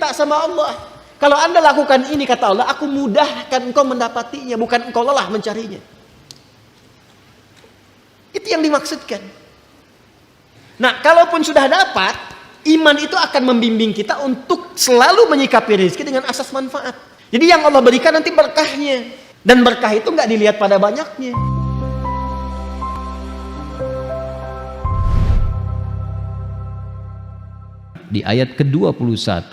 minta sama Allah. Kalau Anda lakukan ini, kata Allah, aku mudahkan engkau mendapatinya, bukan engkau lelah mencarinya. Itu yang dimaksudkan. Nah, kalaupun sudah dapat, iman itu akan membimbing kita untuk selalu menyikapi rezeki dengan asas manfaat. Jadi yang Allah berikan nanti berkahnya. Dan berkah itu nggak dilihat pada banyaknya. Di ayat ke-21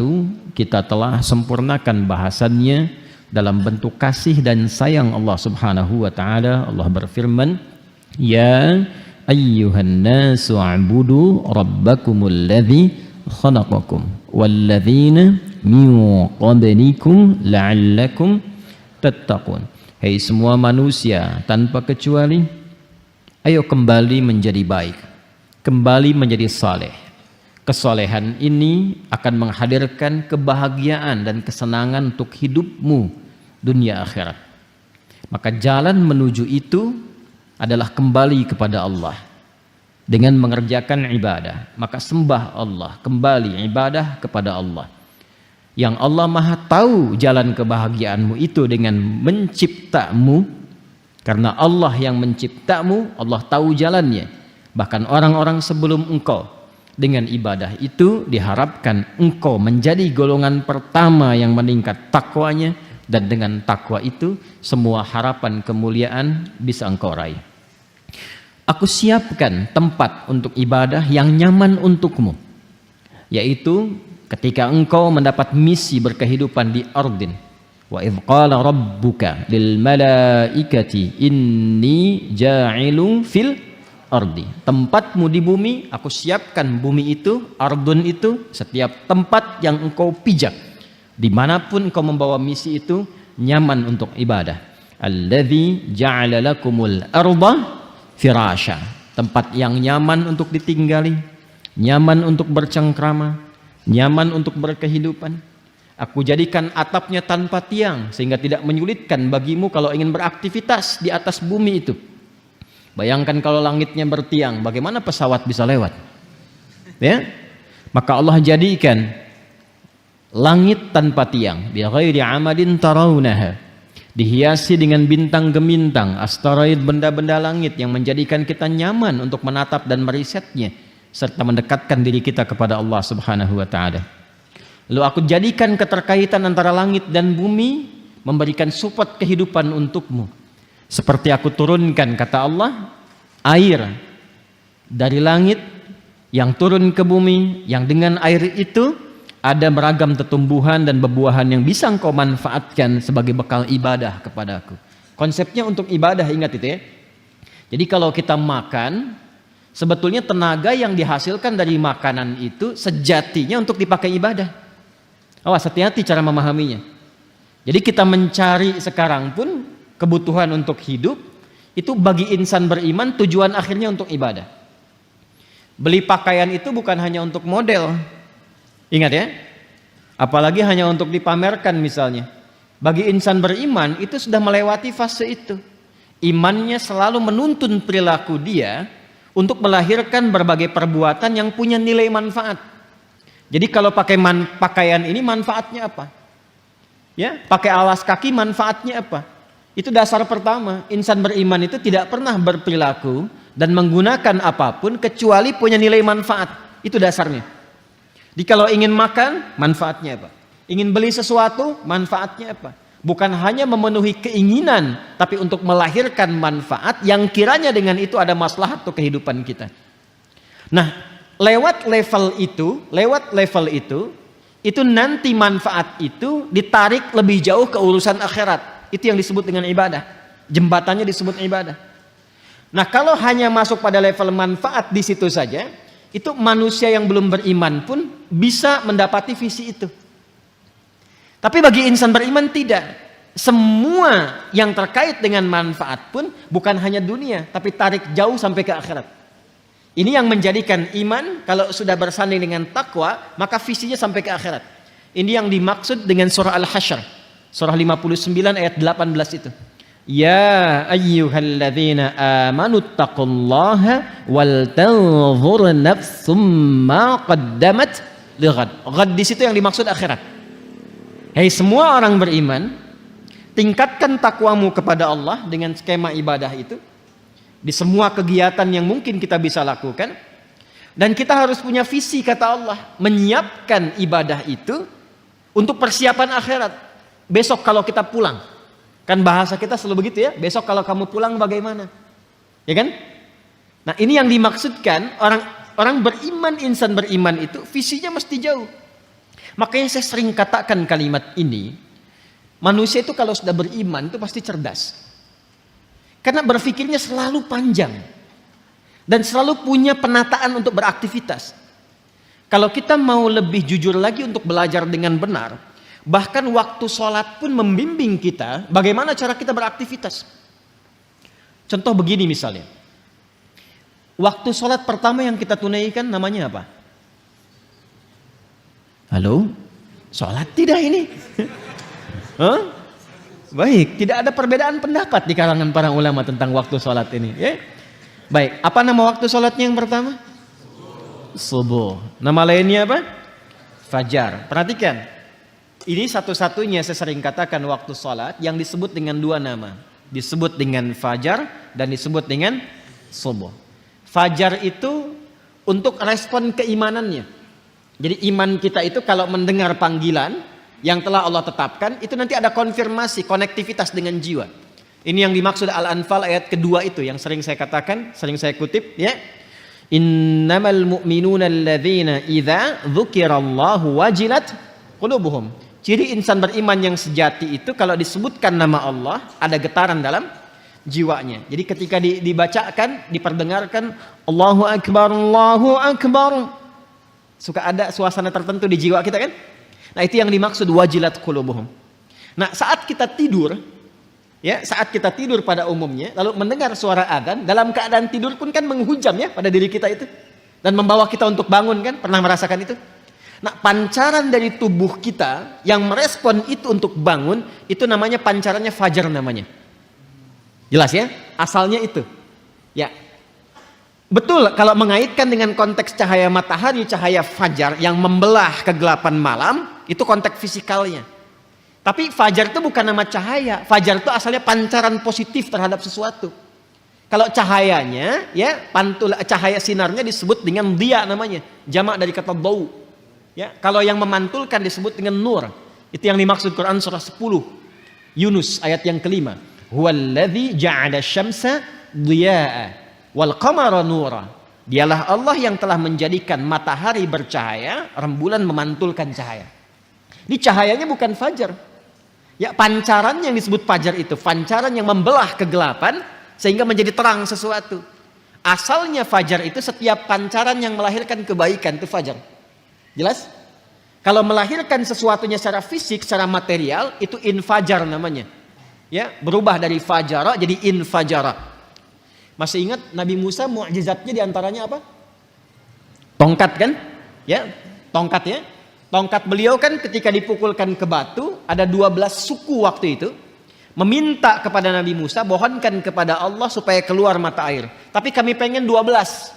kita telah sempurnakan bahasannya dalam bentuk kasih dan sayang Allah Subhanahu wa taala. Allah berfirman, "Ya ayyuhan nasu a'budu rabbakumul ladzi khalaqakum walladzina min qablikum la'allakum tattaqun." Hei semua manusia tanpa kecuali, ayo kembali menjadi baik, kembali menjadi saleh. Kesolehan ini akan menghadirkan kebahagiaan dan kesenangan untuk hidupmu dunia akhirat. Maka jalan menuju itu adalah kembali kepada Allah dengan mengerjakan ibadah. Maka sembah Allah, kembali ibadah kepada Allah. Yang Allah Maha tahu jalan kebahagiaanmu itu dengan menciptamu. Karena Allah yang menciptamu, Allah tahu jalannya. Bahkan orang-orang sebelum engkau. Dengan ibadah itu diharapkan engkau menjadi golongan pertama yang meningkat takwanya, dan dengan takwa itu semua harapan kemuliaan bisa engkau raih. Aku siapkan tempat untuk ibadah yang nyaman untukmu, yaitu ketika engkau mendapat misi berkehidupan di ardin. Wa idh qala rabbuka lil malaikati inni ja'ilun fil ardi. Tempatmu di bumi, aku siapkan bumi itu, ardun itu, setiap tempat yang engkau pijak, dimanapun engkau membawa misi itu, nyaman untuk ibadah. Alladzi ja'ala lakumul arda firasha. Tempat yang nyaman untuk ditinggali, nyaman untuk bercengkrama, nyaman untuk berkehidupan. Aku jadikan atapnya tanpa tiang, sehingga tidak menyulitkan bagimu kalau ingin beraktivitas di atas bumi itu. Bayangkan kalau langitnya bertiang, bagaimana pesawat bisa lewat? Ya? Maka Allah jadikan langit tanpa tiang, bi ghairi amadin tarawunaha, dihiasi dengan bintang gemintang, asteroid, benda-benda langit yang menjadikan kita nyaman untuk menatap dan merisetnya serta mendekatkan diri kita kepada Allah Subhanahu wa taala. Lalu aku jadikan keterkaitan antara langit dan bumi memberikan support kehidupan untukmu. Seperti aku turunkan, kata Allah, air dari langit yang turun ke bumi, yang dengan air itu ada beragam tumbuhan dan bebuahan yang bisa engkau manfaatkan sebagai bekal ibadah kepadaku. Konsepnya untuk ibadah, ingat itu ya. Jadi kalau kita makan, sebetulnya tenaga yang dihasilkan dari makanan itu sejatinya untuk dipakai ibadah. Awas, hati-hati cara memahaminya. Jadi kita mencari sekarang pun kebutuhan untuk hidup itu bagi insan beriman tujuan akhirnya untuk ibadah. Beli pakaian itu bukan hanya untuk model, ingat ya, apalagi hanya untuk dipamerkan misalnya. Bagi insan beriman itu sudah melewati fase itu. Imannya selalu menuntun perilaku dia untuk melahirkan berbagai perbuatan yang punya nilai manfaat. Jadi kalau pakai pakaian ini manfaatnya apa? Ya, pakai alas kaki manfaatnya apa? Itu dasar pertama. Insan beriman itu tidak pernah berperilaku dan menggunakan apapun kecuali punya nilai manfaat. Itu dasarnya. Jadi kalau ingin makan, manfaatnya apa? Ingin beli sesuatu, manfaatnya apa? Bukan hanya memenuhi keinginan, tapi untuk melahirkan manfaat yang kiranya dengan itu ada maslahat untuk kehidupan kita. Nah, lewat level itu nanti manfaat itu ditarik lebih jauh ke urusan akhirat. Itu yang disebut dengan ibadah. Jembatannya disebut ibadah. Nah, kalau hanya masuk pada level manfaat di situ saja, itu manusia yang belum beriman pun bisa mendapati visi itu. Tapi bagi insan beriman tidak. Semua yang terkait dengan manfaat pun bukan hanya dunia, tapi tarik jauh sampai ke akhirat. Ini yang menjadikan iman kalau sudah bersanding dengan takwa, maka visinya sampai ke akhirat. Ini yang dimaksud dengan surah Al-Hasyr. Surah 59 ayat 18 itu. Ya ayyuhalladzina amanu taqullaha wal tanzur nafsum ma qaddamat lighad. Ghad di situ yang dimaksud akhirat. Hei semua orang beriman, tingkatkan takwamu kepada Allah dengan skema ibadah itu di semua kegiatan yang mungkin kita bisa lakukan. Dan kita harus punya visi, kata Allah, menyiapkan ibadah itu untuk persiapan akhirat. Besok kalau kita pulang, kan bahasa kita selalu begitu ya, besok kalau kamu pulang bagaimana? Ya kan? Nah, ini yang dimaksudkan orang beriman, insan beriman itu visinya mesti jauh. Makanya saya sering katakan kalimat ini, manusia itu kalau sudah beriman itu pasti cerdas. Karena berpikirnya selalu panjang dan selalu punya penataan untuk beraktivitas. Kalau kita mau lebih jujur lagi untuk belajar dengan benar, bahkan waktu sholat pun membimbing kita bagaimana cara kita beraktivitas. Contoh begini misalnya, waktu sholat pertama yang kita tunaikan namanya apa? Halo? Sholat tidak ini? Huh? Baik, tidak ada perbedaan pendapat di kalangan para ulama tentang waktu sholat ini. Ya? Baik, apa nama waktu sholatnya yang pertama? Subuh. Nama lainnya apa? Fajar. Perhatikan, ini satu-satunya saya sering katakan waktu sholat yang disebut dengan dua nama. Disebut dengan fajar dan disebut dengan subuh. Fajar itu untuk respon keimanannya. Jadi iman kita itu kalau mendengar panggilan yang telah Allah tetapkan, itu nanti ada konfirmasi, konektivitas dengan jiwa. Ini yang dimaksud Al-Anfal ayat kedua itu yang sering saya katakan, sering saya kutip ya. Innamal mu'minuna alladzina idza dzukirallahu wajilat qulubuhum. Ciri insan beriman yang sejati itu kalau disebutkan nama Allah ada getaran dalam jiwanya. Jadi ketika dibacakan, diperdengarkan Allahu Akbar, suka ada suasana tertentu di jiwa kita kan? Nah, itu yang dimaksud wajilat qulubuhum. Nah, saat kita tidur, ya, saat kita tidur pada umumnya, lalu mendengar suara adzan, dalam keadaan tidur pun kan menghujam ya pada diri kita itu dan membawa kita untuk bangun kan? Pernah merasakan itu? Nah, pancaran dari tubuh kita yang merespon itu untuk bangun, itu namanya pancarannya fajar namanya. Jelas ya? Asalnya itu. Ya. Betul, kalau mengaitkan dengan konteks cahaya matahari, cahaya fajar yang membelah kegelapan malam, itu konteks fisikalnya. Tapi fajar itu bukan nama cahaya. Fajar itu asalnya pancaran positif terhadap sesuatu. Kalau cahayanya, ya, cahaya sinarnya disebut dengan dia namanya. Jamak dari kata dau. Ya, kalau yang memantulkan disebut dengan nur. Itu yang dimaksud Quran surah 10. Yunus ayat yang kelima. Huwallazi ja'ala syamsa dhiya'a wal qamara nura. Dialah Allah yang telah menjadikan matahari bercahaya, rembulan memantulkan cahaya. Ini cahayanya bukan fajar. Ya, pancaran yang disebut fajar itu pancaran yang membelah kegelapan sehingga menjadi terang sesuatu. Asalnya fajar itu setiap pancaran yang melahirkan kebaikan itu fajar. Jelas? Kalau melahirkan sesuatunya secara fisik, secara material, itu infajar namanya. Ya, berubah dari fajara jadi infajara. Masih ingat Nabi Musa mukjizatnya diantaranya apa? Tongkat kan? Ya, tongkat ya. Tongkat beliau kan ketika dipukulkan ke batu, ada 12 suku waktu itu meminta kepada Nabi Musa, mohonkan kepada Allah supaya keluar mata air. Tapi kami pengen 12.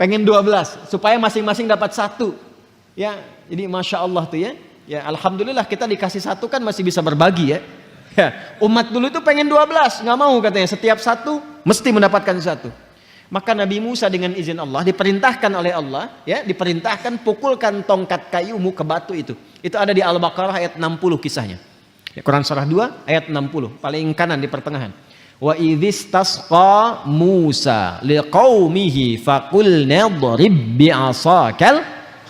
Pengen 12 supaya masing-masing dapat satu. Ya, jadi Masya Allah tuh ya. Ya, alhamdulillah kita dikasih satu kan masih bisa berbagi ya. Ya, umat dulu itu pengen 12, nggak mau katanya, setiap satu mesti mendapatkan satu. Maka Nabi Musa dengan izin Allah diperintahkan oleh Allah, ya, diperintahkan pukulkan tongkat kayumu ke batu itu. Itu ada di Al-Baqarah ayat 60 kisahnya. Ya, Quran surah 2 ayat 60, paling kanan di pertengahan. Wa idzistasqa Musa liqaumihi faqulna dhrib bi'asakal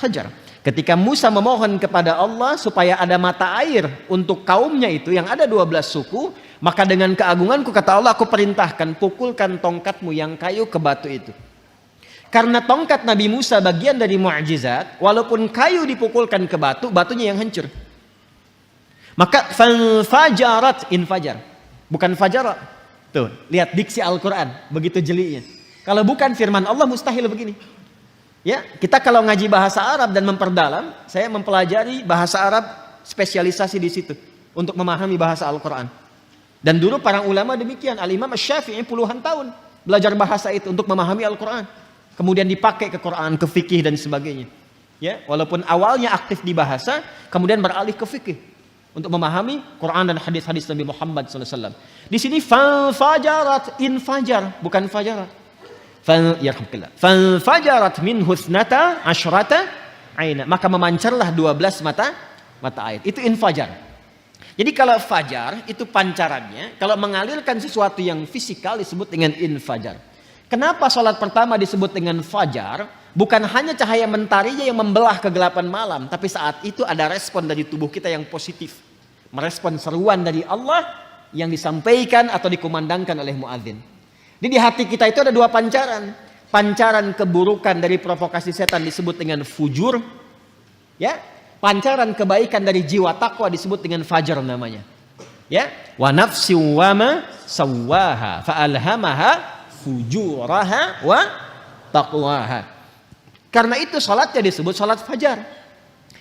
hajar. Ketika Musa memohon kepada Allah supaya ada mata air untuk kaumnya itu yang ada 12 suku, maka dengan keagunganku kata Allah, aku perintahkan pukulkan tongkatmu yang kayu ke batu itu. Karena tongkat Nabi Musa bagian dari mukjizat, walaupun kayu dipukulkan ke batu, batunya yang hancur. Maka fajarat infajar, bukan fajarat. Tuh, lihat diksi Al-Quran, begitu jelinya. Kalau bukan firman Allah mustahil begini. Ya, kita kalau ngaji bahasa Arab dan memperdalam, saya mempelajari bahasa Arab spesialisasi di situ untuk memahami bahasa Al-Quran. Dan dulu para ulama demikian, Al-Imam Asy-Syafi'i puluhan tahun belajar bahasa itu untuk memahami Al-Quran. Kemudian dipakai ke Quran, ke fikih dan sebagainya. Ya, walaupun awalnya aktif di bahasa, kemudian beralih ke fikih untuk memahami Quran dan hadis-hadis Nabi Muhammad SAW. Di sini fajarat, infajar, bukan fajarat. Fajarat min husnata asyrata aina, maka memancarlah 12 mata air. Itu infajar. Jadi kalau fajar itu pancarannya, kalau mengalirkan sesuatu yang fisikal disebut dengan infajar. Kenapa salat pertama disebut dengan fajar? Bukan hanya cahaya mentarinya yang membelah kegelapan malam, tapi saat itu ada respon dari tubuh kita yang positif. Merespon seruan dari Allah yang disampaikan atau dikumandangkan oleh muadzin. Jadi di hati kita itu ada dua pancaran. Pancaran keburukan dari provokasi setan disebut dengan fujur. Ya, pancaran kebaikan dari jiwa takwa disebut dengan fajar namanya. Ya, wa nafsi wa ma sawwaha fa alhamaha fujuraha wa taqwaha. Karena itu salatnya disebut salat fajar.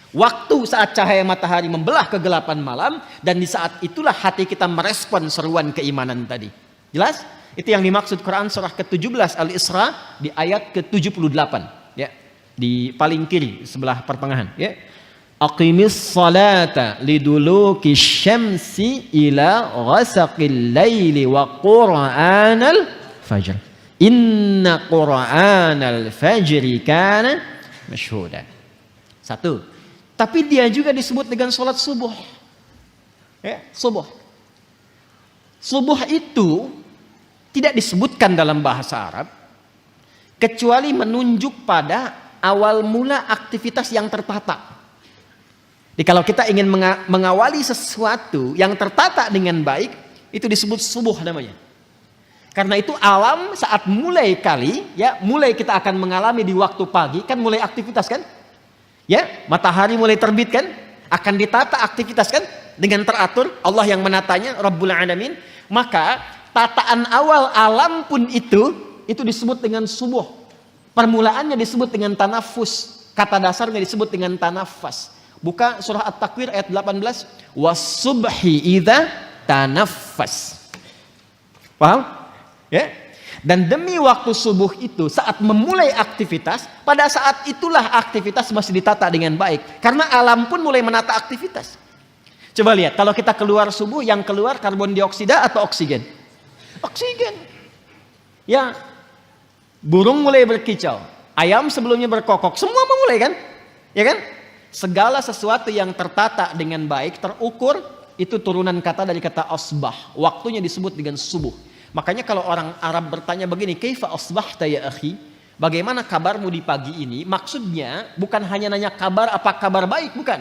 Waktu saat cahaya matahari membelah kegelapan malam, dan di saat itulah hati kita merespon seruan keimanan tadi. Jelas? Itu yang dimaksud Quran surah ke-17 Al-Isra di ayat ke-78. Ya, di paling kiri sebelah pertengahan. Ya. Aqimis salata liduluki syamsi ila ghasaqil laili wa qur'anal fajr. Inna Qur'anal fajri kana masyhuda. Satu. Tapi dia juga disebut dengan salat subuh. Ya, subuh. Subuh itu tidak disebutkan dalam bahasa Arab kecuali menunjuk pada awal mula aktivitas yang tertata. Jadi kalau kita ingin mengawali sesuatu yang tertata dengan baik, itu disebut subuh namanya. Karena itu alam saat mulai kita akan mengalami di waktu pagi, kan mulai aktivitas kan? Ya, matahari mulai terbit kan? Akan ditata aktivitas kan? Dengan teratur, Allah yang menatanya, Rabbul Alamin. Maka tataan awal alam pun itu disebut dengan subuh. Permulaannya disebut dengan tanafus. Kata dasarnya disebut dengan tanafas. Buka surah At-Takwir ayat 18. Was-subhi idza tanaffas. Paham? Ya, dan demi waktu subuh itu saat memulai aktivitas, pada saat itulah aktivitas masih ditata dengan baik, karena alam pun mulai menata aktivitas. Coba lihat, kalau kita keluar subuh, yang keluar karbon dioksida atau oksigen? Oksigen. Ya, burung mulai berkicau, ayam sebelumnya berkokok, semua memulai kan? Ya kan? Segala sesuatu yang tertata dengan baik, terukur, itu turunan kata dari kata asbah. Waktunya disebut dengan subuh. Makanya kalau orang Arab bertanya begini, kaifa asbahta ya akhi? Bagaimana kabarmu di pagi ini? Maksudnya bukan hanya nanya kabar, apa kabar baik, bukan.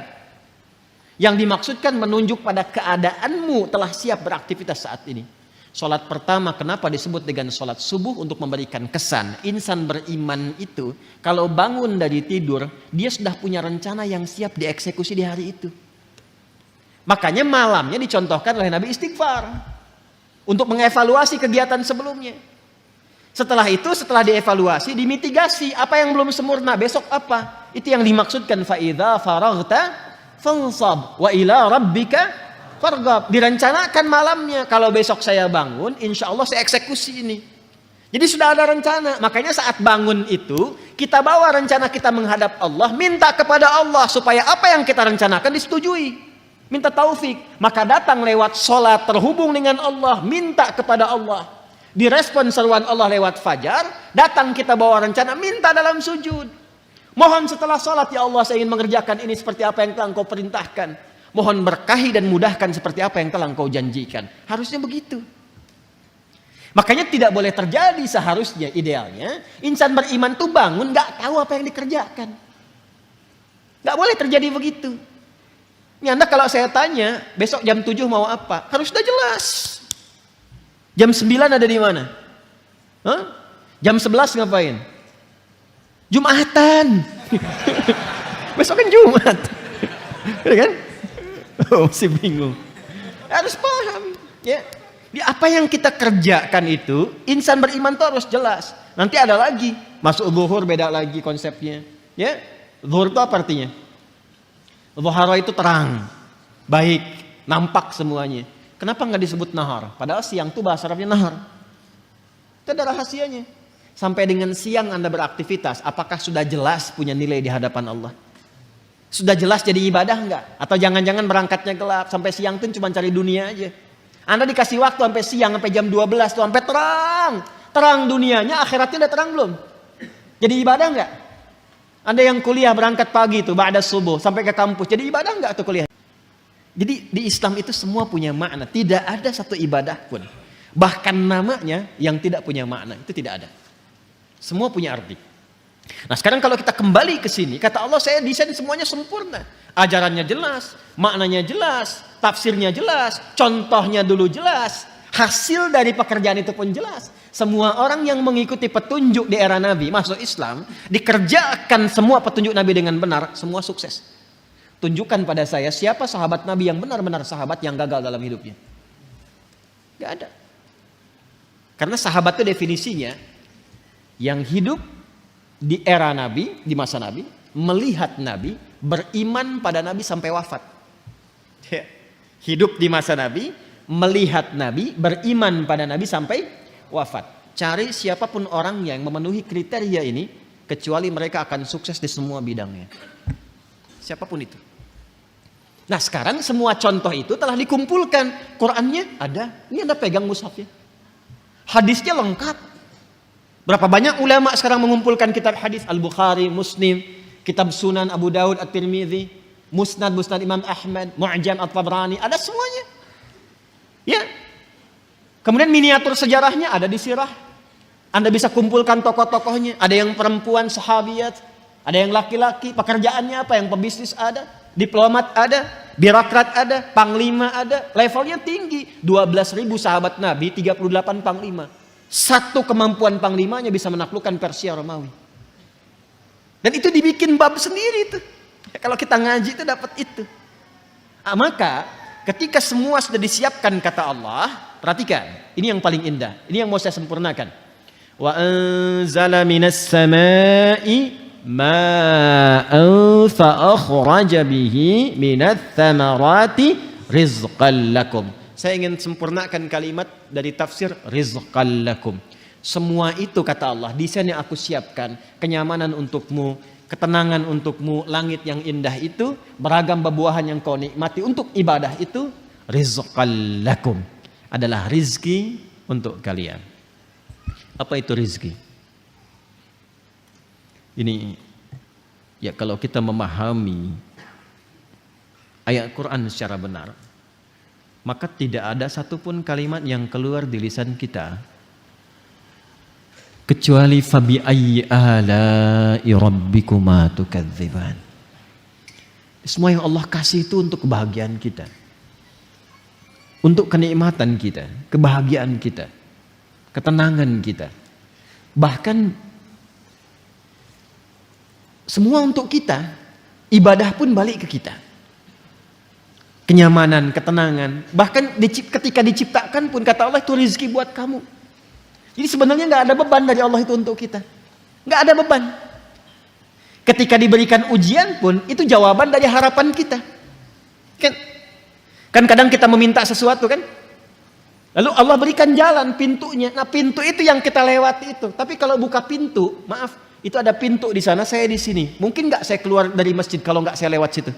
Yang dimaksudkan menunjuk pada keadaanmu telah siap beraktivitas saat ini. Salat pertama kenapa disebut dengan salat subuh? Untuk memberikan kesan insan beriman itu kalau bangun dari tidur, dia sudah punya rencana yang siap dieksekusi di hari itu. Makanya malamnya dicontohkan oleh Nabi istighfar untuk mengevaluasi kegiatan sebelumnya. Setelah itu, setelah dievaluasi, dimitigasi apa yang belum sempurna, besok apa. Itu yang dimaksudkan fa'idha faraghta fansab wa ila rabbika farghab. Direncanakan malamnya, kalau besok saya bangun, insya Allah saya eksekusi ini. Jadi sudah ada rencana. Makanya saat bangun itu, kita bawa rencana kita menghadap Allah, minta kepada Allah supaya apa yang kita rencanakan disetujui. Minta taufik, maka datang lewat sholat, terhubung dengan Allah, minta kepada Allah. Direspon seruan Allah lewat fajar, datang kita bawa rencana, minta dalam sujud. Mohon setelah sholat, ya Allah saya ingin mengerjakan ini seperti apa yang telah Engkau perintahkan. Mohon berkahi dan mudahkan seperti apa yang telah Engkau janjikan. Harusnya begitu. Makanya tidak boleh terjadi seharusnya, idealnya, insan beriman tuh bangun gak tahu apa yang dikerjakan. Gak boleh terjadi begitu. Ini Anda kalau saya tanya, besok jam 7 mau apa? Harus sudah jelas. Jam 9 ada di mana? Hah? Jam 11 ngapain? Jumatan. Besok kan Jumat. Ya kan? Oh, masih bingung. Harus paham. Ya. Di apa yang kita kerjakan itu, insan beriman itu harus jelas. Nanti ada lagi. Masuk zuhur beda lagi konsepnya. Ya. Zuhur itu apa artinya? Zuhara itu terang, baik, nampak semuanya. Kenapa nggak disebut nahar? Padahal siang itu bahasa Arabnya nahar. Itu ada rahasianya. Sampai dengan siang Anda beraktivitas, apakah sudah jelas punya nilai di hadapan Allah? Sudah jelas jadi ibadah enggak? Atau jangan-jangan berangkatnya gelap, sampai siang tuh cuma cari dunia aja. Anda dikasih waktu sampai siang, sampai jam 12 tuh, sampai terang. Terang dunianya, akhiratnya udah terang belum? Jadi ibadah enggak? Anda yang kuliah berangkat pagi tuh, ba'da subuh, sampai ke kampus. Jadi ibadah enggak tuh kuliah? Jadi di Islam itu semua punya makna. Tidak ada satu ibadah pun. Bahkan namanya yang tidak punya makna, itu tidak ada. Semua punya arti. Nah sekarang kalau kita kembali ke sini, kata Allah saya desain semuanya sempurna. Ajarannya jelas, maknanya jelas, tafsirnya jelas, contohnya dulu jelas, hasil dari pekerjaan itu pun jelas. Semua orang yang mengikuti petunjuk di era Nabi masuk Islam, dikerjakan semua petunjuk Nabi dengan benar, semua sukses. Tunjukkan pada saya siapa sahabat Nabi yang benar-benar sahabat yang gagal dalam hidupnya. Gak ada. Karena sahabat itu definisinya yang hidup di era Nabi, di masa Nabi, melihat Nabi, beriman pada Nabi sampai wafat. Hidup di masa Nabi, melihat Nabi, beriman pada Nabi sampai wafat. Cari siapapun orang yang memenuhi kriteria ini, kecuali mereka akan sukses di semua bidangnya. Siapapun itu. Nah sekarang semua contoh itu telah dikumpulkan. Qurannya ada, ini Anda pegang mushafnya. Hadisnya lengkap. Berapa banyak ulama sekarang mengumpulkan kitab hadis Al-Bukhari, Muslim, kitab Sunan Abu Daud, At-Tirmidzi, Musnad Imam Ahmad, Mu'jam At-Tabrani, ada semuanya. Ya. Kemudian miniatur sejarahnya ada di sirah. Anda bisa kumpulkan tokoh-tokohnya, ada yang perempuan sahabiat, ada yang laki-laki, pekerjaannya apa, yang pebisnis ada, diplomat ada, birokrat ada, panglima ada, levelnya tinggi. 12.000 sahabat Nabi, 38 panglima. Satu kemampuan panglimanya bisa menaklukkan Persia Romawi. Dan itu dibikin bab sendiri tuh. Ya, kalau kita ngaji itu dapat itu. Nah, maka ketika semua sudah disiapkan kata Allah, perhatikan, ini yang paling indah. Ini yang mau saya sempurnakan. Wa anzala minas samai ma'an fa akhraja bihi minats thamarati rizqan lakum. Saya ingin sempurnakan kalimat dari tafsir rizqan lakum. Semua itu kata Allah, desain yang aku siapkan, kenyamanan untukmu, ketenangan untukmu, langit yang indah itu, beragam buah-buahan yang kau nikmati untuk ibadah itu, rizqan lakum. Adalah rizki untuk kalian. Apa itu rizki? Ini ya kalau kita memahami ayat Quran secara benar, maka tidak ada satupun kalimat yang keluar di lisan kita kecuali fabi ayyi ala'i rabbikuma tukadziban. Semua yang Allah kasih itu untuk kebahagiaan kita, untuk kenikmatan kita, kebahagiaan kita, ketenangan kita. Bahkan semua untuk kita, ibadah pun balik ke kita. Kenyamanan, ketenangan, bahkan ketika diciptakan pun kata Allah itu rezeki buat kamu. Jadi sebenarnya nggak ada beban dari Allah itu untuk kita, nggak ada beban. Ketika diberikan ujian pun itu jawaban dari harapan kita. Kan kadang kita meminta sesuatu kan, lalu Allah berikan jalan pintunya. Nah pintu itu yang kita lewati itu. Tapi kalau buka pintu, maaf, itu ada pintu di sana, saya di sini. Mungkin nggak saya keluar dari masjid kalau nggak saya lewat situ.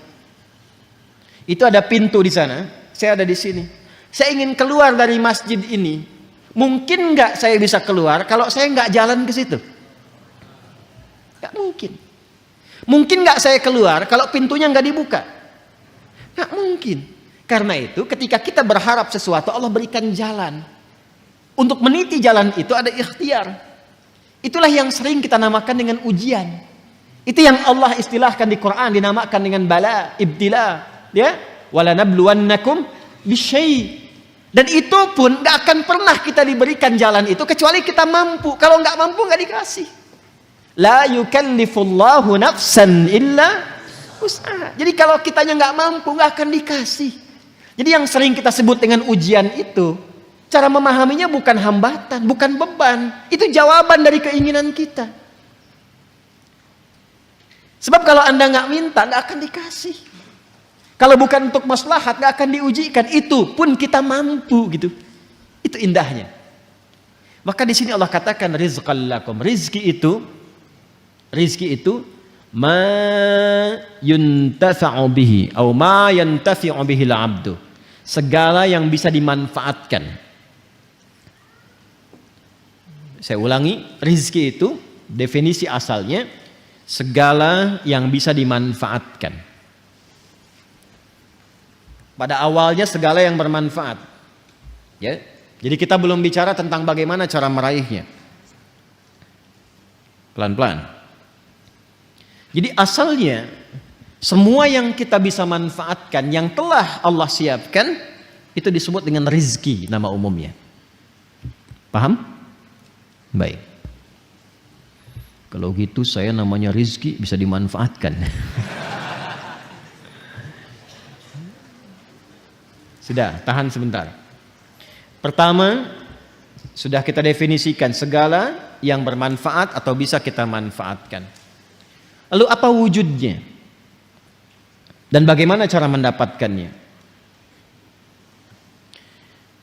Itu ada pintu di sana, saya ada di sini. Saya ingin keluar dari masjid ini. Mungkin nggak saya bisa keluar kalau saya nggak jalan ke situ? Nggak mungkin. Mungkin nggak saya keluar kalau pintunya nggak dibuka? Nggak mungkin. Karena itu ketika kita berharap sesuatu, Allah berikan jalan. Untuk meniti jalan itu ada ikhtiar. Itulah yang sering kita namakan dengan ujian. Itu yang Allah istilahkan di Quran dinamakan dengan bala, ibtila. Ya, wala nabluwannakum bisyai. Dan itu pun gak akan pernah kita diberikan jalan itu kecuali kita mampu. Kalau gak mampu gak dikasih. La yukallifullahu nafsan illa wus'aha. Jadi kalau kitanya gak mampu gak akan dikasih. Jadi yang sering kita sebut dengan ujian itu, cara memahaminya bukan hambatan, bukan beban. Itu jawaban dari keinginan kita. Sebab kalau Anda gak minta gak akan dikasih. Kalau bukan untuk maslahat gak akan diujikan. Itu pun kita mampu gitu. Itu indahnya. Maka di sini Allah katakan rizqan lakum. Rizki itu ma yuntafa'u bihi atau ma yantafi'u bihi al-'abdu. Segala yang bisa dimanfaatkan. Saya ulangi, rizki itu definisi asalnya segala yang bisa dimanfaatkan. Pada awalnya segala yang bermanfaat. Ya. Jadi kita belum bicara tentang bagaimana cara meraihnya. Pelan-pelan. Jadi asalnya semua yang kita bisa manfaatkan yang telah Allah siapkan itu disebut dengan rizki nama umumnya. Paham? Baik. Kalau gitu saya namanya rizki bisa dimanfaatkan. Sudah, tahan sebentar. Pertama, sudah kita definisikan segala yang bermanfaat atau bisa kita manfaatkan. Lalu apa wujudnya? Dan bagaimana cara mendapatkannya?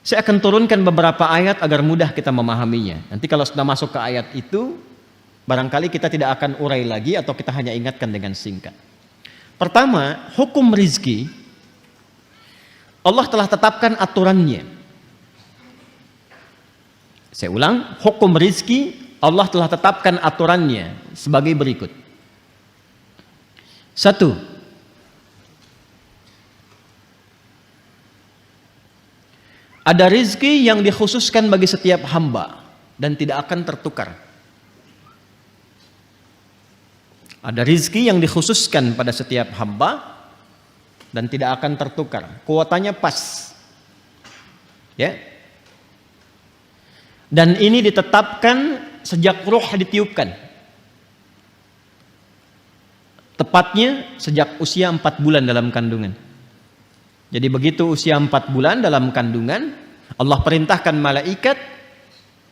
Saya akan turunkan beberapa ayat agar mudah kita memahaminya. Nanti kalau sudah masuk ke ayat itu, barangkali kita tidak akan urai lagi atau kita hanya ingatkan dengan singkat. Pertama, hukum rizki, Allah telah tetapkan aturannya. Saya ulang, hukum rizki, Allah telah tetapkan aturannya sebagai berikut. 1. Ada rizki yang dikhususkan bagi setiap hamba dan tidak akan tertukar. Ada rizki yang dikhususkan pada setiap hamba dan tidak akan tertukar. Kuotanya pas. Ya. Dan ini ditetapkan sejak ruh ditiupkan. Tepatnya sejak usia 4 bulan dalam kandungan. Jadi begitu usia 4 bulan dalam kandungan, Allah perintahkan malaikat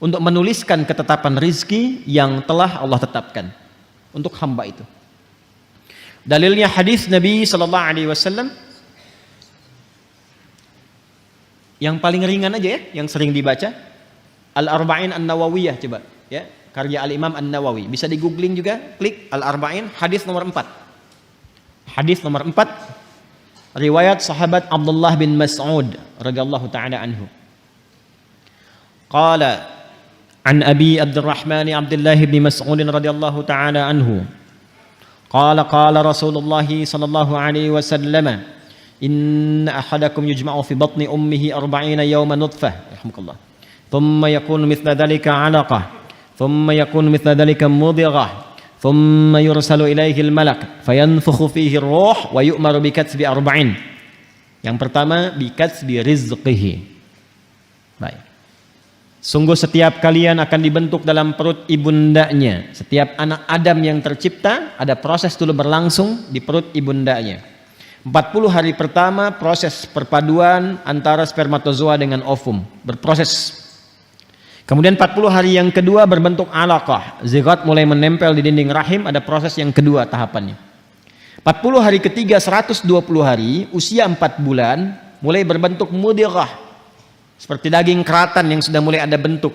untuk menuliskan ketetapan rizki yang telah Allah tetapkan untuk hamba itu. Dalilnya hadis Nabi sallallahu alaihi wasallam yang paling ringan aja ya, yang sering dibaca, Al-Arba'in An-Nawawiyah, coba ya, karya Al-Imam An-Nawawi. Bisa di googling juga, klik Al-Arba'in, hadis nomor 4. Hadis nomor 4 riwayat sahabat Abdullah bin Mas'ud radhiyallahu taala anhu. Qala an Abi Abdurrahman Abdullah bin Mas'ud radhiyallahu taala anhu. Qala qala Rasulullah sallallahu alaihi wasallam, inna ahadakum yujma'u fi batni ummihi 40 yawman nutfah, rahmukallah. Thumma yakunu mithla dhalika 'alaqah, thumma yakunu mithla dhalika mudghah. ثم يرسل إليه الملك فينفخ فيه الروح ويؤمر بكتب 40. Yang pertama bikatbi rizqihi. Baik. Sungguh setiap kalian akan dibentuk dalam perut ibundanya. Setiap anak Adam yang tercipta ada proses dulu berlangsung di perut ibundanya. 40 hari pertama proses perpaduan antara spermatozoa dengan ovum berproses. Kemudian 40 hari yang kedua berbentuk alaqah, zigot mulai menempel di dinding rahim, ada proses yang kedua tahapannya. 40 hari ketiga 120 hari, usia 4 bulan, mulai berbentuk mudghah, seperti daging keratan yang sudah mulai ada bentuk.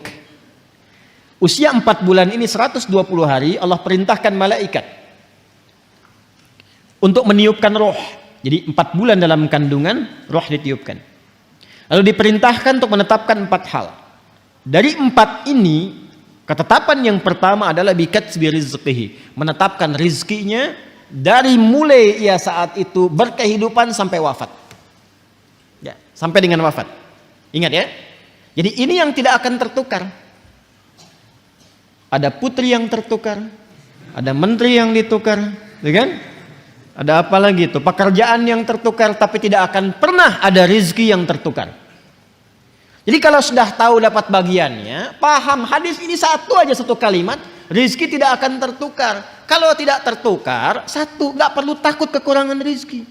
Usia 4 bulan ini 120 hari, Allah perintahkan malaikat untuk meniupkan roh. Jadi 4 bulan dalam kandungan, roh ditiupkan. Lalu diperintahkan untuk menetapkan 4 hal. Dari 4 ini, ketetapan yang pertama adalah bikatbi rizqihi, menetapkan rizkinya dari mulai ia saat itu berkehidupan sampai wafat. Ya, sampai dengan wafat. Ingat ya. Jadi ini yang tidak akan tertukar. Ada putri yang tertukar, ada menteri yang ditukar, ya kan? Ada apa lagi itu? Pekerjaan yang tertukar, tapi tidak akan pernah ada rizki yang tertukar. Jadi kalau sudah tahu dapat bagiannya, paham hadis ini satu aja, satu kalimat, rizki tidak akan tertukar. Kalau tidak tertukar, satu, nggak perlu takut kekurangan rizki.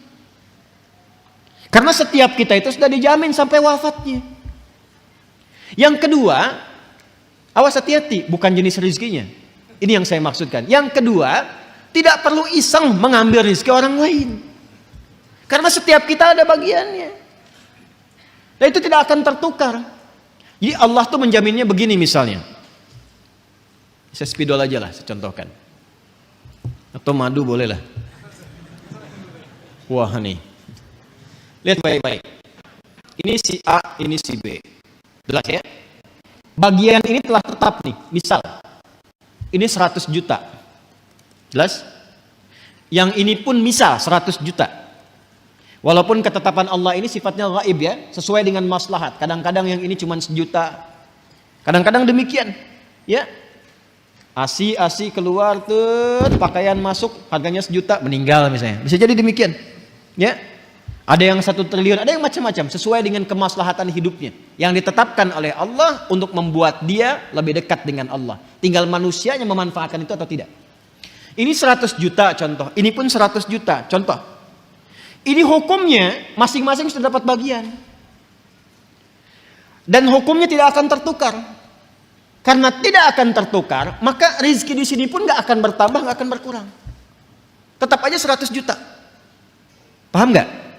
Karena setiap kita itu sudah dijamin sampai wafatnya. Yang kedua, awas hati-hati, bukan jenis rizkinya. Ini yang saya maksudkan. Yang kedua, tidak perlu iseng mengambil rizki orang lain. Karena setiap kita ada bagiannya. Dan itu tidak akan tertukar. Jadi Allah tuh menjaminnya begini misalnya. Saya spidol aja lah, saya contohkan. Atau madu boleh lah. Wah nih. Lihat baik-baik. Ini si A, ini si B. Jelas ya? Bagian ini telah tetap nih. Misal, ini 100 juta. Jelas? Yang ini pun misal 100 juta. Walaupun ketetapan Allah ini sifatnya gaib ya, sesuai dengan maslahat. Kadang-kadang yang ini cuma 1 juta. Kadang-kadang demikian. Ya. Asi keluar tuh, pakaian masuk, harganya 1 juta, meninggal misalnya. Bisa jadi demikian. Ya. Ada yang 1 triliun, ada yang macam-macam sesuai dengan kemaslahatan hidupnya yang ditetapkan oleh Allah untuk membuat dia lebih dekat dengan Allah. Tinggal manusianya memanfaatkan itu atau tidak. Ini 100 juta contoh, ini pun 100 juta contoh. Ini hukumnya masing-masing sudah dapat bagian. Dan hukumnya tidak akan tertukar. Karena tidak akan tertukar, maka rezeki di sini pun nggak akan bertambah, nggak akan berkurang. Tetap aja 100 juta. Paham nggak?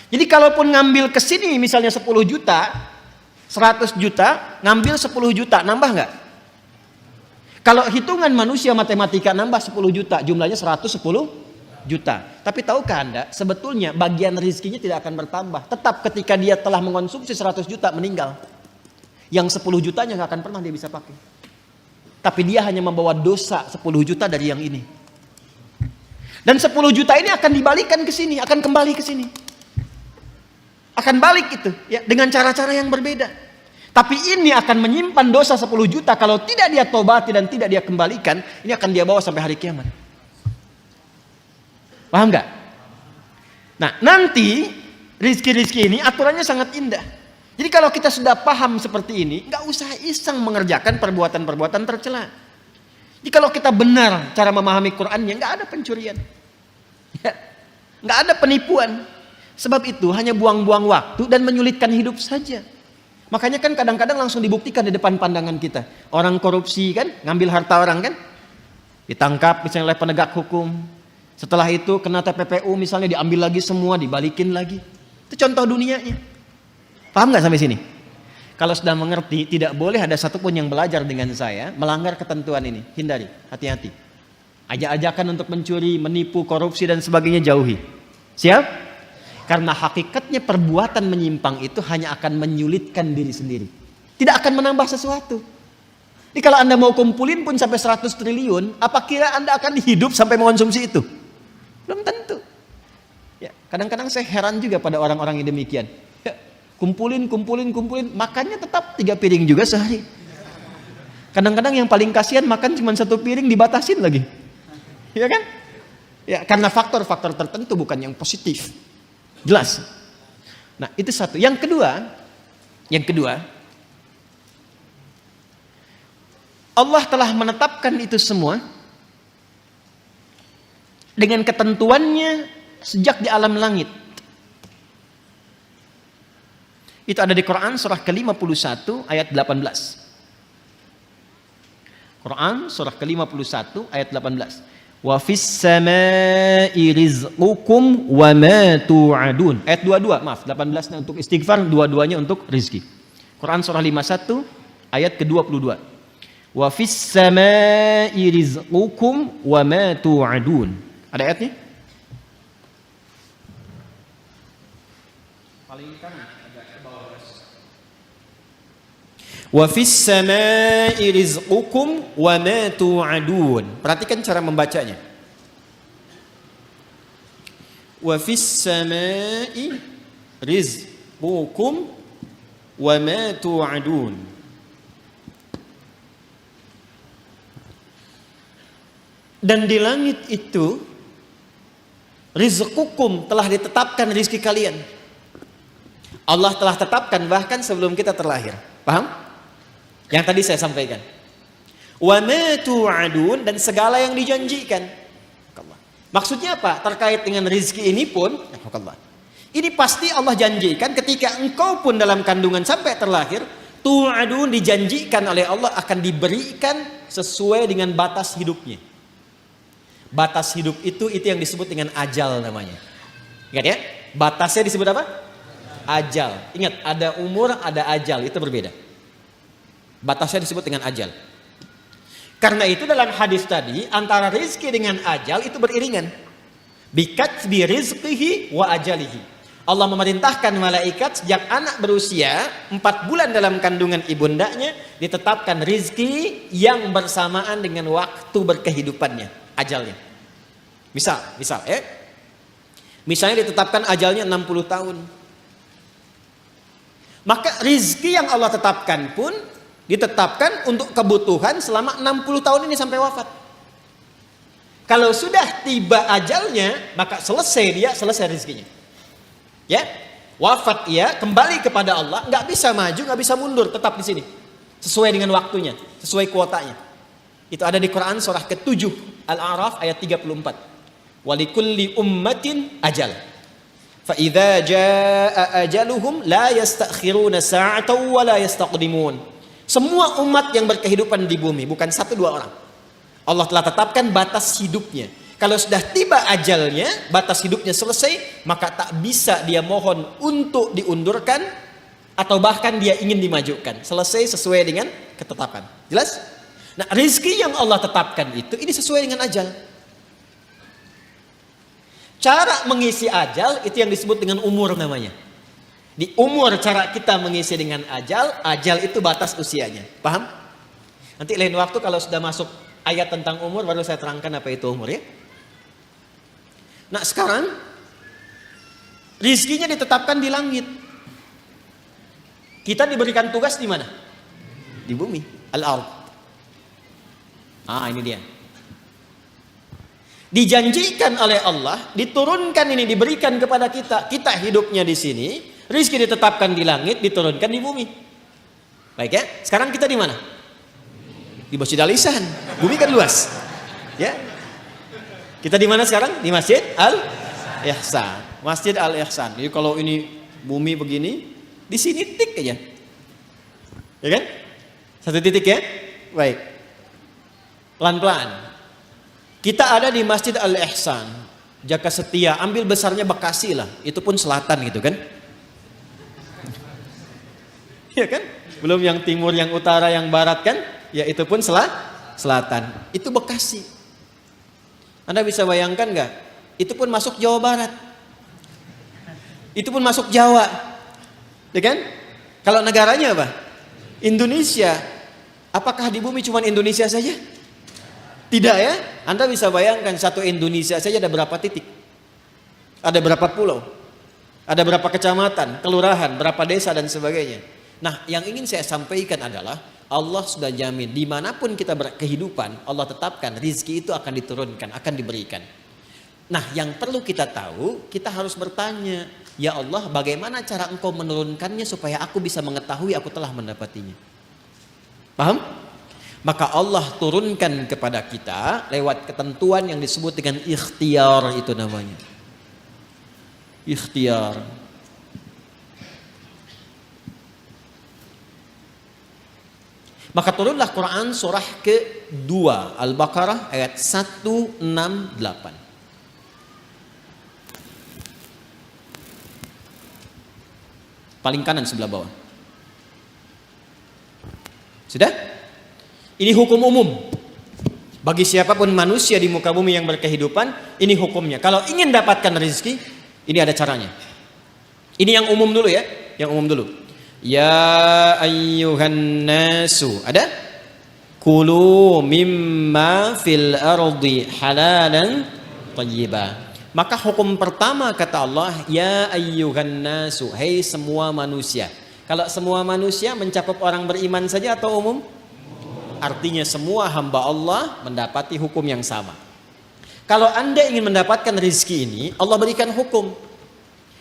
Jadi kalaupun ngambil ke sini misalnya 10 juta, 100 juta, ngambil 10 juta, nambah nggak? Kalau hitungan manusia matematika nambah 10 juta, jumlahnya 110 juta. Tapi tahukah Anda, sebetulnya bagian rezekinya tidak akan bertambah. Tetap ketika dia telah mengonsumsi 100 juta, meninggal. Yang 10 jutanya nggak akan pernah dia bisa pakai. Tapi dia hanya membawa dosa 10 juta dari yang ini. Dan 10 juta ini akan dibalikan ke sini, akan kembali ke sini. Akan balik itu ya dengan cara-cara yang berbeda. Tapi ini akan menyimpan dosa 10 juta kalau tidak dia tobati dan tidak dia kembalikan, ini akan dia bawa sampai hari kiamat. Paham nggak? Nah, nanti rizki-rizki ini aturannya sangat indah. Jadi kalau kita sudah paham seperti ini, nggak usah iseng mengerjakan perbuatan-perbuatan tercela. Jadi kalau kita benar cara memahami Qur'annya, nggak ada pencurian, ya, nggak ada penipuan. Sebab itu hanya buang-buang waktu dan menyulitkan hidup saja. Makanya kan kadang-kadang langsung dibuktikan di depan pandangan kita. Orang korupsi kan, ngambil harta orang kan, ditangkap misalnya oleh penegak hukum. Setelah itu kena TPPU misalnya, diambil lagi semua, dibalikin lagi. Itu contoh dunianya. Paham nggak sampai sini? Kalau sudah mengerti, tidak boleh ada satupun yang belajar dengan saya melanggar ketentuan ini. Hindari, hati-hati. Ajak-ajakan untuk mencuri, menipu, korupsi dan sebagainya jauhi. Siap? Karena hakikatnya perbuatan menyimpang itu hanya akan menyulitkan diri sendiri. Tidak akan menambah sesuatu. Jadi kalau Anda mau kumpulin pun sampai 100 triliun, apa kira Anda akan hidup sampai mengonsumsi itu? Belum tentu. Ya, kadang-kadang saya heran juga pada orang-orang yang demikian. Ya, kumpulin, makannya tetap 3 piring juga sehari. Kadang-kadang yang paling kasihan makan cuma 1 piring dibatasin lagi. Ya kan? Ya, karena faktor-faktor tertentu bukan yang positif. Jelas. Nah, itu satu. Yang kedua, Allah telah menetapkan itu semua dengan ketentuannya sejak di alam langit. Itu ada di Quran surah ke-51 ayat 18. Quran surah ke-51 ayat 18. Wa fis samai rizqukum wa ma tu'adun. Ayat 22, maaf, 18-nya untuk istighfar, 22-nya untuk rizki. Quran surah 51 ayat ke-22. Wa fis samai rizqukum wa ma tu'adun. Ada ayatnya? Paling kanan agak ke bawah. Wa fis samai rizqukum wa ma tu'adun. Perhatikan cara membacanya. Wa fis samai rizqukum wa ma tu'adun. Dan di langit itu rizqukum telah ditetapkan rizki kalian. Allah telah tetapkan bahkan sebelum kita terlahir. Paham? Yang tadi saya sampaikan. Wa ma tu'adun, dan segala yang dijanjikan. Maksudnya apa? Terkait dengan rezeki ini pun, ini pasti Allah janjikan ketika engkau pun dalam kandungan sampai terlahir, tu'adun, dijanjikan oleh Allah akan diberikan sesuai dengan batas hidupnya. Batas hidup itu yang disebut dengan ajal namanya. Ingat ya? Batasnya disebut apa? Ajal. Ingat, ada umur, ada ajal, itu berbeda. Batasnya disebut dengan ajal. Karena itu dalam hadis tadi antara rizki dengan ajal itu beriringan. Bikatbi rizqihi wa ajalihi. Allah memerintahkan malaikat sejak anak berusia 4 bulan dalam kandungan ibundanya ditetapkan rizki yang bersamaan dengan waktu berkehidupannya, ajalnya. Misalnya ditetapkan ajalnya 60 tahun. Maka rizki yang Allah tetapkan pun ditetapkan untuk kebutuhan selama 60 tahun ini sampai wafat. Kalau sudah tiba ajalnya, maka selesai rizkinya. Ya, wafat ia kembali kepada Allah, nggak bisa maju, nggak bisa mundur, tetap di sini, sesuai dengan waktunya, sesuai kuotanya. Itu ada di Quran surah ke-7 Al-A'raf ayat 34. Walikulli ummatin ajal. Fa idza jaa ajaluhum la yastakhiruna sa'atan wa la yastaqdimun. Semua umat yang berkehidupan di bumi, bukan 1-2 orang. Allah telah tetapkan batas hidupnya. Kalau sudah tiba ajalnya, batas hidupnya selesai, maka tak bisa dia mohon untuk diundurkan atau bahkan dia ingin dimajukan. Selesai sesuai dengan ketetapan. Jelas? Nah, rizki yang Allah tetapkan itu, ini sesuai dengan ajal. Cara mengisi ajal itu yang disebut dengan umur namanya. Di umur cara kita mengisi dengan ajal itu batas usianya. Paham? Nanti lain waktu kalau sudah masuk ayat tentang umur baru saya terangkan apa itu umur ya. Nah sekarang rizkinya ditetapkan di langit. Kita diberikan tugas di mana? Di bumi, al-ard. Ini dia. Dijanjikan oleh Allah, diturunkan ini, diberikan kepada kita. Kita hidupnya di sini, rizki ditetapkan di langit, diturunkan di bumi. Baik ya, sekarang kita di mana? Di Masjid Al-Ihsan. Bumi kan luas. Ya. Kita di mana sekarang? Di Masjid Al-Ihsan. Masjid Al-Ihsan. Jadi kalau ini bumi begini, di sini tik aja. Ya kan? 1 titik ya. Baik. Pelan-pelan. Kita ada di Masjid Al-Ihsan. Jaka Setia, ambil besarnya Bekasi lah. Itu pun selatan gitu kan? Ya kan? Belum yang timur, yang utara, yang barat kan? Ya itu pun selatan. Itu Bekasi. Anda bisa bayangkan nggak? Itu pun masuk Jawa Barat. Itu pun masuk Jawa. Ya kan? Kalau negaranya apa? Indonesia. Apakah di bumi cuma Indonesia saja? Tidak ya? Anda bisa bayangkan satu Indonesia saja ada berapa titik? Ada berapa pulau? Ada berapa kecamatan, kelurahan, berapa desa dan sebagainya. Nah, yang ingin saya sampaikan adalah Allah sudah jamin dimanapun kita berkehidupan, Allah tetapkan rizki itu akan diturunkan, akan diberikan. Nah, yang perlu kita tahu, kita harus bertanya, ya Allah, bagaimana cara Engkau menurunkannya supaya aku bisa mengetahui aku telah mendapatinya? Paham? Maka Allah turunkan kepada kita lewat ketentuan yang disebut dengan ikhtiar, itu namanya. Ikhtiar. Maka turunlah Quran surah ke-2 Al-Baqarah ayat 168. Paling kanan sebelah bawah. Sudah? Ini hukum umum. Bagi siapapun manusia di muka bumi yang berkehidupan, ini hukumnya. Kalau ingin dapatkan rezeki, ini ada caranya. Ini yang umum dulu ya, yang umum dulu. Ya ayyuhan nasu, ada? Kulu mimma fil ardi halalan thayyibah. Maka hukum pertama kata Allah, ya ayyuhan nasu, hai semua manusia. Kalau semua manusia mencakup orang beriman saja atau umum? Artinya semua hamba Allah mendapati hukum yang sama. Kalau Anda ingin mendapatkan rezeki ini, Allah berikan hukum.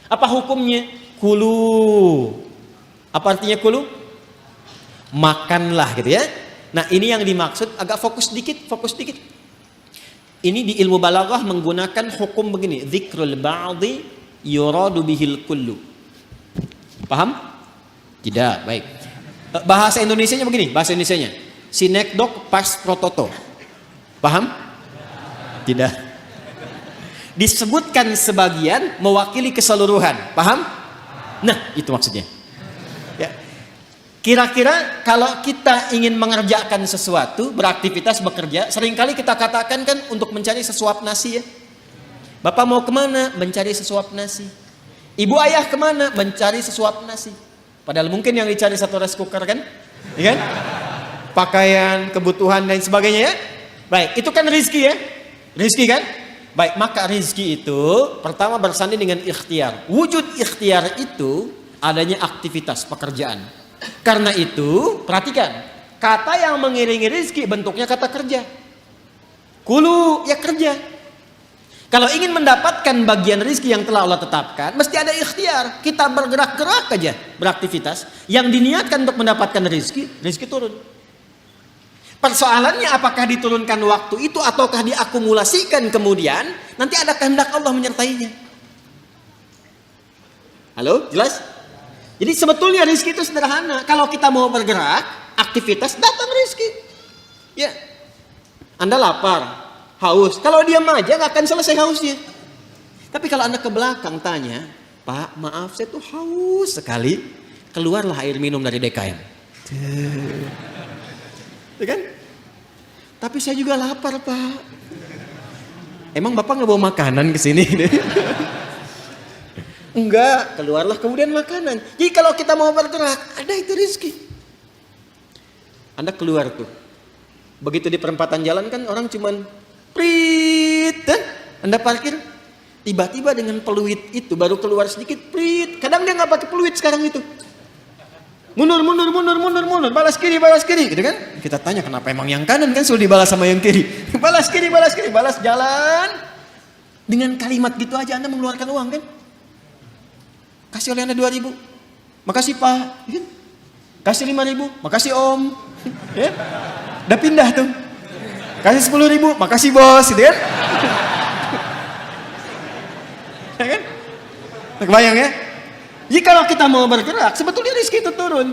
Apa hukumnya? Kulu. Apa artinya kulu? Makanlah gitu ya. Nah, ini yang dimaksud, agak fokus dikit. Ini di ilmu balaghah menggunakan hukum begini, dzikrul ba'dhi yuradu bihil kullu. Paham? Tidak, baik. Bahasa Indonesianya begini, bahasa Indonesianya. Sinekdok pas prototo. Paham? Tidak. Disebutkan sebagian mewakili keseluruhan. Paham? Nah, itu maksudnya. Ya. Kira-kira kalau kita ingin mengerjakan sesuatu, beraktivitas, bekerja, seringkali kita katakan kan untuk mencari sesuap nasi ya. Bapak mau kemana? Mencari sesuap nasi. Ibu ayah kemana? Mencari sesuap nasi. Padahal mungkin yang dicari satu rice cooker kan? Ya kan? Pakaian, kebutuhan dan sebagainya ya. Baik, itu kan rizki ya. Rizki kan? Baik, maka rizki itu pertama bersanding dengan ikhtiar. Wujud ikhtiar itu adanya aktivitas pekerjaan. Karena itu, perhatikan, kata yang mengiringi rizki bentuknya kata kerja. Kulu, ya kerja. Kalau ingin mendapatkan bagian rizki yang telah Allah tetapkan, mesti ada ikhtiar. Kita bergerak-gerak aja, beraktivitas. Yang diniatkan untuk mendapatkan rizki, rizki turun. Persoalannya apakah diturunkan waktu itu ataukah diakumulasikan kemudian, nanti ada kehendak Allah menyertainya. Halo, jelas? Jadi sebetulnya rizki itu sederhana. Kalau kita mau bergerak, aktivitas, datang rizki. Ya, Anda lapar, haus. Kalau diam aja nggak akan selesai hausnya. Tapi kalau Anda ke belakang tanya, Pak, maaf saya tuh haus sekali. Keluarlah air minum dari DKM. Ya kan? Tapi saya juga lapar, Pak. Emang Bapak nggak bawa makanan ke sini? Enggak, keluarlah kemudian makanan. Jadi kalau kita mau bergerak, ada itu rizki. Anda keluar tuh. Begitu di perempatan jalan kan orang cuman prit, Anda parkir. Tiba-tiba dengan peluit itu baru keluar sedikit prit. Kadang dia nggak pakai peluit sekarang itu. Mundur, balas kiri, gitu kan? Kita tanya kenapa emang yang kanan kan sudah dibalas sama yang kiri. Balas kiri, balas jalan. Dengan kalimat gitu aja Anda mengeluarkan uang kan? Kasih oleh Anda 2.000. Makasih Pak. Kasih 5.000. Makasih Om. Ya? Udah pindah tuh. Kasih 10.000. Makasih Bos, gitu kan? Ya kan? Kebayang ya? Jadi kalau kita mau bergerak, sebetulnya rizki itu turun.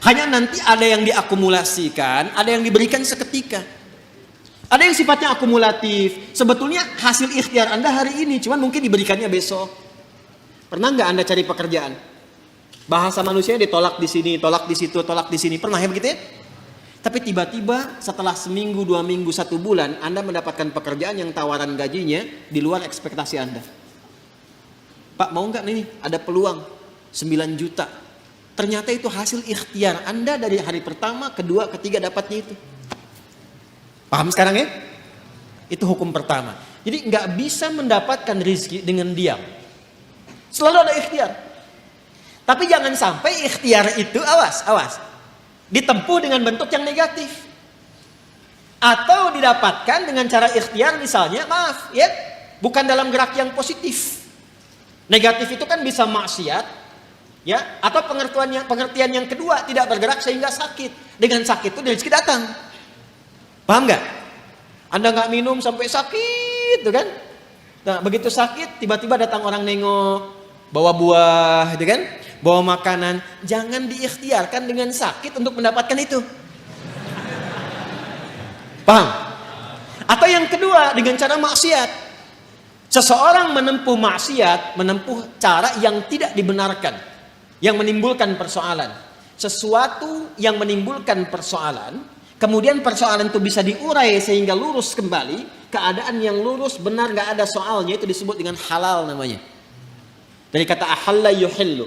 Hanya nanti ada yang diakumulasikan, ada yang diberikan seketika. Ada yang sifatnya akumulatif. Sebetulnya hasil ikhtiar Anda hari ini, cuman mungkin diberikannya besok. Pernah nggak Anda cari pekerjaan? Bahasa manusia ditolak di sini, tolak di situ, tolak di sini. Pernah ya begitu ya? Tapi tiba-tiba setelah seminggu, 2 minggu, 1 bulan, Anda mendapatkan pekerjaan yang tawaran gajinya di luar ekspektasi Anda. Pak mau nggak nih ada peluang 9 juta. Ternyata itu hasil ikhtiar Anda dari hari pertama, kedua, ketiga dapatnya itu. Paham sekarang ya? Itu hukum pertama. Jadi nggak bisa mendapatkan rizki dengan diam. Selalu ada ikhtiar. Tapi jangan sampai ikhtiar itu awas. Ditempuh dengan bentuk yang negatif. Atau didapatkan dengan cara ikhtiar misalnya maaf ya, bukan dalam gerak yang positif. Negatif itu kan bisa maksiat, ya, atau pengertian yang kedua tidak bergerak sehingga sakit. Dengan sakit itu rezeki datang. Paham nggak? Anda nggak minum sampai sakit, tuh kan? Nah, begitu sakit, tiba-tiba datang orang nengok, bawa buah, gitu kan? Bawa makanan. Jangan diikhtiarkan dengan sakit untuk mendapatkan itu. Paham? Atau yang kedua dengan cara maksiat. Seseorang menempuh maksiat, menempuh cara yang tidak dibenarkan, yang menimbulkan persoalan. Sesuatu yang menimbulkan persoalan, kemudian persoalan itu bisa diurai sehingga lurus kembali, keadaan yang lurus benar gak ada soalnya, itu disebut dengan halal namanya. Dari kata ahalla yuhillu.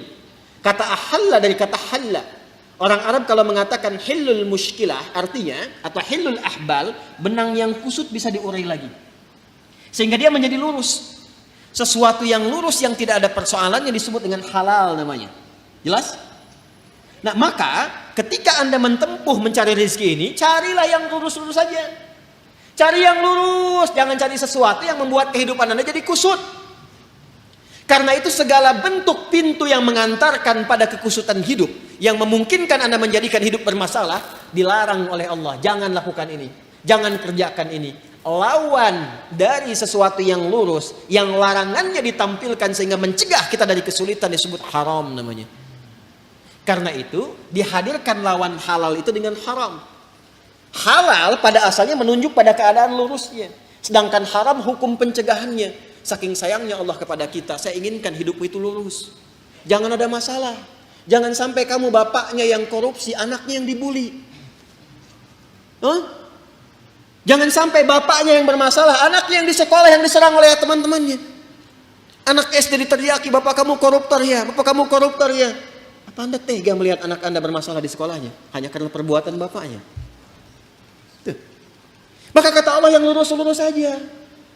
Kata ahalla dari kata halla. Orang Arab kalau mengatakan hillul mushkilah artinya, atau hillul ahbal, benang yang kusut bisa diurai lagi. Sehingga dia menjadi lurus. Sesuatu yang lurus yang tidak ada persoalannya disebut dengan halal namanya. Jelas? Nah maka ketika Anda menempuh mencari rezeki ini, carilah yang lurus-lurus saja. Cari yang lurus, jangan cari sesuatu yang membuat kehidupan Anda jadi kusut. Karena itu segala bentuk pintu yang mengantarkan pada kekusutan hidup, yang memungkinkan Anda menjadikan hidup bermasalah, dilarang oleh Allah. Jangan lakukan ini, jangan kerjakan ini. Lawan dari sesuatu yang lurus, yang larangannya ditampilkan sehingga mencegah kita dari kesulitan, disebut haram namanya. Karena itu dihadirkan lawan halal itu dengan haram. Halal pada asalnya menunjuk pada keadaan lurusnya, sedangkan haram hukum pencegahannya. Saking sayangnya Allah kepada kita, saya inginkan hidupku itu lurus, jangan ada masalah. Jangan sampai kamu bapaknya yang korupsi, anaknya yang dibully. Jangan sampai bapaknya yang bermasalah, anaknya yang di sekolah yang diserang oleh teman-temannya. Anak SD diteriaki, bapak kamu koruptor ya, bapak kamu koruptor ya. Apa Anda tega melihat anak Anda bermasalah di sekolahnya hanya karena perbuatan bapaknya? Tuh. Maka kata Allah yang lurus-lurus saja.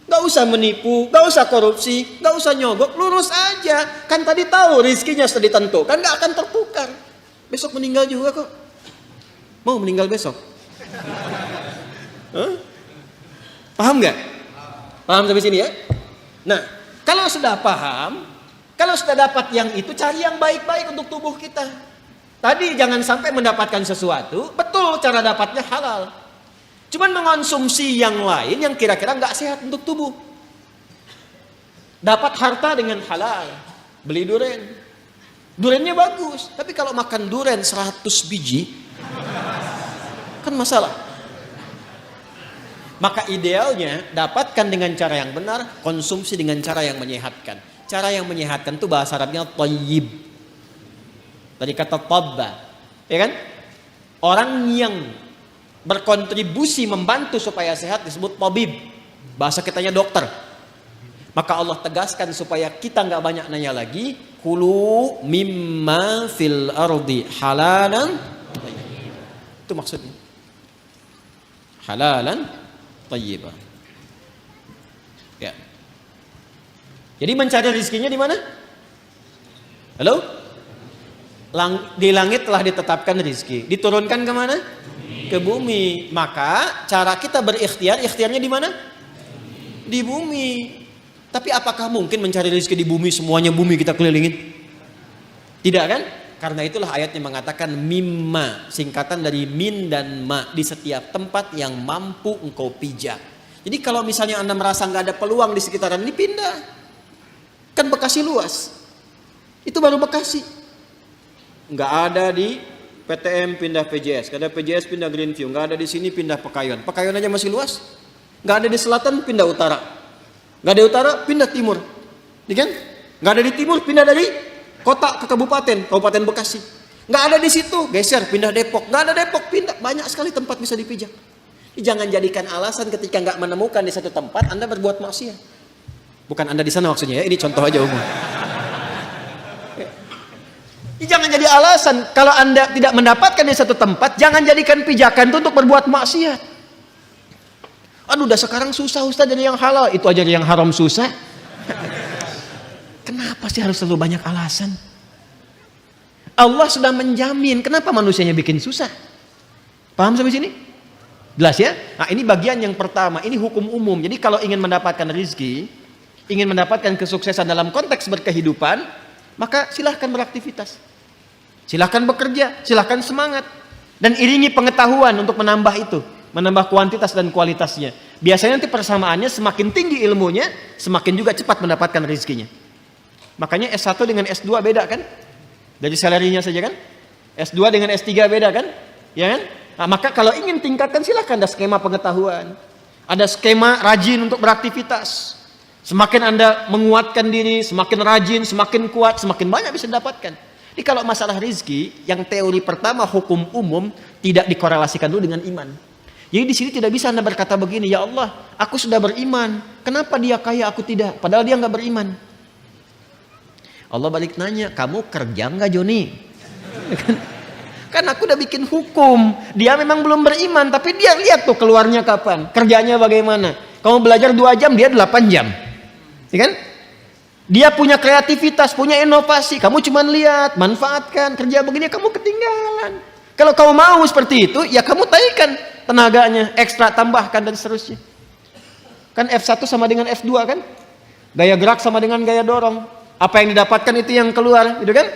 Gak usah menipu, gak usah korupsi, gak usah nyogok, lurus aja. Kan tadi tahu rizkinya sudah ditentukan, gak akan tertukar. Besok meninggal juga kok. Mau meninggal besok? Paham gak? Paham sampai sini ya? Nah, kalau sudah paham, kalau sudah dapat yang itu, cari yang baik-baik untuk tubuh kita. Tadi jangan sampai mendapatkan sesuatu, betul cara dapatnya halal. Cuman mengonsumsi yang lain yang kira-kira nggak sehat untuk tubuh. Dapat harta dengan halal, beli duren. Durennya bagus, tapi kalau makan duren 100 biji, kan masalah. Maka idealnya dapatkan dengan cara yang benar, konsumsi dengan cara yang menyehatkan. Cara yang menyehatkan itu bahasa Arabnya thayyib. Dari kata tabba, ya kan? Orang yang berkontribusi membantu supaya sehat disebut tabib. Bahasa kitanya dokter. Maka Allah tegaskan supaya kita nggak banyak nanya lagi. Kulu mimma fil ardi halalan. Itu maksudnya. Halalan thayyibah. Ya. Jadi mencari rezekinya di mana? Halo? Di langit telah ditetapkan rezeki. Diturunkan ke mana? Ke bumi. Maka cara kita berikhtiar, ikhtiarnya di mana? Di bumi. Tapi apakah mungkin mencari rezeki di bumi, semuanya bumi kita kelilingin? Tidak kan? Karena itulah ayat yang mengatakan mimma, singkatan dari min dan ma, di setiap tempat yang mampu engkau pijak. Jadi kalau misalnya Anda merasa nggak ada peluang di sekitaran ini, pindah. Kan Bekasi luas. Itu baru Bekasi. Nggak ada di PTM pindah PJS, nggak ada PJS pindah Greenview, nggak ada di sini pindah Pekayon. Pekayon aja masih luas. Nggak ada di selatan pindah utara, nggak ada utara pindah timur, kan? Nggak ada di timur pindah dari kota ke kabupaten, Kabupaten Bekasi. Nggak ada di situ geser pindah Depok, nggak ada Depok pindah. Banyak sekali tempat bisa dipijak. Jangan jadikan alasan ketika nggak menemukan di satu tempat Anda berbuat maksiat. Bukan Anda di sana maksudnya ya, ini contoh aja umum. Jangan jadi alasan kalau Anda tidak mendapatkan di satu tempat, jangan jadikan pijakan itu untuk berbuat maksiat. Aduh, udah sekarang susah Ustaz jadi yang halal, itu aja yang haram susah. Kenapa sih harus selalu banyak alasan? Allah sudah menjamin, kenapa manusianya bikin susah? Paham sampai sini? Jelas ya? Nah, ini bagian yang pertama, ini hukum umum. Jadi kalau ingin mendapatkan rezeki, ingin mendapatkan kesuksesan dalam konteks berkehidupan, maka silahkan beraktivitas, silahkan bekerja, silahkan semangat, dan iringi pengetahuan untuk menambah itu, menambah kuantitas dan kualitasnya. Biasanya nanti persamaannya semakin tinggi ilmunya, semakin juga cepat mendapatkan rezekinya. Makanya S1 dengan S2 beda kan? Dari salarinya saja kan? S2 dengan S3 beda kan? Ya kan? Nah, maka kalau ingin tingkatkan silahkan ada skema pengetahuan, ada skema rajin untuk beraktivitas. Semakin Anda menguatkan diri, semakin rajin, semakin kuat, semakin banyak bisa didapatkan. Jadi kalau masalah rezeki, yang teori pertama hukum umum tidak dikorelasikan dulu dengan iman. Jadi di sini tidak bisa Anda berkata begini, ya Allah, aku sudah beriman, kenapa dia kaya aku tidak? Padahal dia nggak beriman. Allah balik nanya, kamu kerja nggak Joni? Kan aku udah bikin hukum, dia memang belum beriman, tapi dia lihat tuh keluarnya kapan, kerjanya bagaimana. Kamu belajar 2 jam, dia 8 jam. Ya kan? Dia punya kreativitas, punya inovasi. Kamu cuma lihat, manfaatkan, kerja begini, kamu ketinggalan. Kalau kamu mau seperti itu, ya kamu taikan tenaganya, ekstra, tambahkan, dan seterusnya. Kan F1 sama dengan F2 kan? Gaya gerak sama dengan gaya dorong. Apa yang didapatkan itu yang keluar, gitu kan?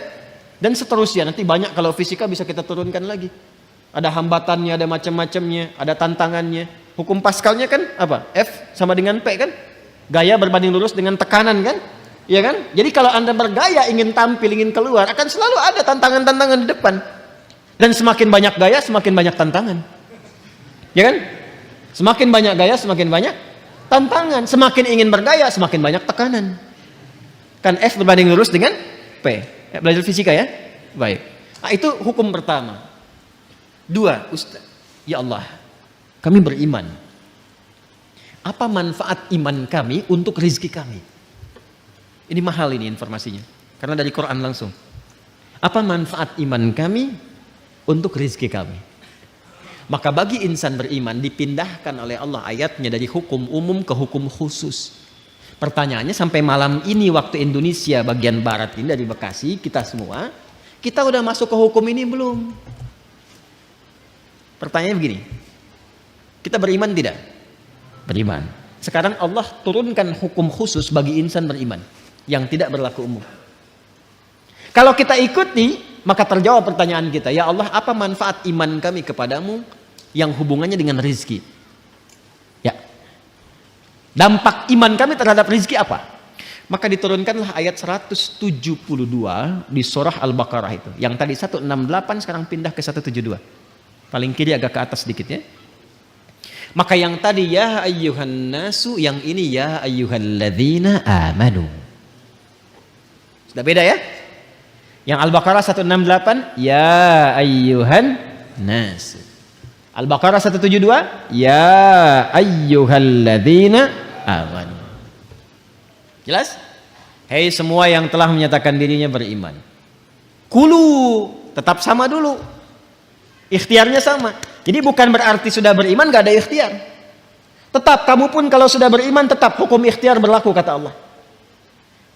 Dan seterusnya. Nanti banyak kalau fisika bisa kita turunkan lagi. Ada hambatannya, ada macam-macamnya, ada tantangannya. Hukum Pascalnya kan apa? F sama dengan P kan? Gaya berbanding lurus dengan tekanan kan? Ya kan? Jadi kalau Anda bergaya ingin tampil, ingin keluar, akan selalu ada tantangan-tantangan di depan. Dan semakin banyak gaya, semakin banyak tantangan. Ya kan? Semakin banyak gaya, semakin banyak tantangan. Semakin ingin bergaya, semakin banyak tekanan. Kan F berbanding lurus dengan P. Belajar fisika ya? Baik. Nah, itu hukum pertama. 2, Ustaz. Ya Allah, kami beriman. Apa manfaat iman kami untuk rizki kami? Ini mahal ini informasinya. Karena dari Quran langsung. Apa manfaat iman kami untuk rizki kami? Maka bagi insan beriman dipindahkan oleh Allah ayatnya dari hukum umum ke hukum khusus. Pertanyaannya sampai malam ini waktu Indonesia bagian barat ini dari Bekasi, kita semua, kita udah masuk ke hukum ini belum? Pertanyaannya begini, kita beriman tidak? Beriman. Sekarang Allah turunkan hukum khusus bagi insan beriman yang tidak berlaku umum. Kalau kita ikuti, maka terjawab pertanyaan kita, ya Allah, apa manfaat iman kami kepadamu yang hubungannya dengan rizki? Ya, dampak iman kami terhadap rizki apa? Maka diturunkanlah ayat 172 di surah Al-Baqarah itu. Yang tadi 168 sekarang pindah ke 172. Paling kiri agak ke atas sedikit ya. Maka yang tadi ya ayyuhan nasu, yang ini ya ayyuhalladzina amanu. Sudah beda ya? Yang Al-Baqarah 168 ya ayyuhan nas. Al-Baqarah 172 ya ayyuhalladzina amanu. Jelas? Hei semua yang telah menyatakan dirinya beriman. Kulu tetap sama dulu. Ikhtiarnya sama. Jadi bukan berarti sudah beriman gak ada ikhtiar. Tetap kamu pun kalau sudah beriman tetap hukum ikhtiar berlaku kata Allah.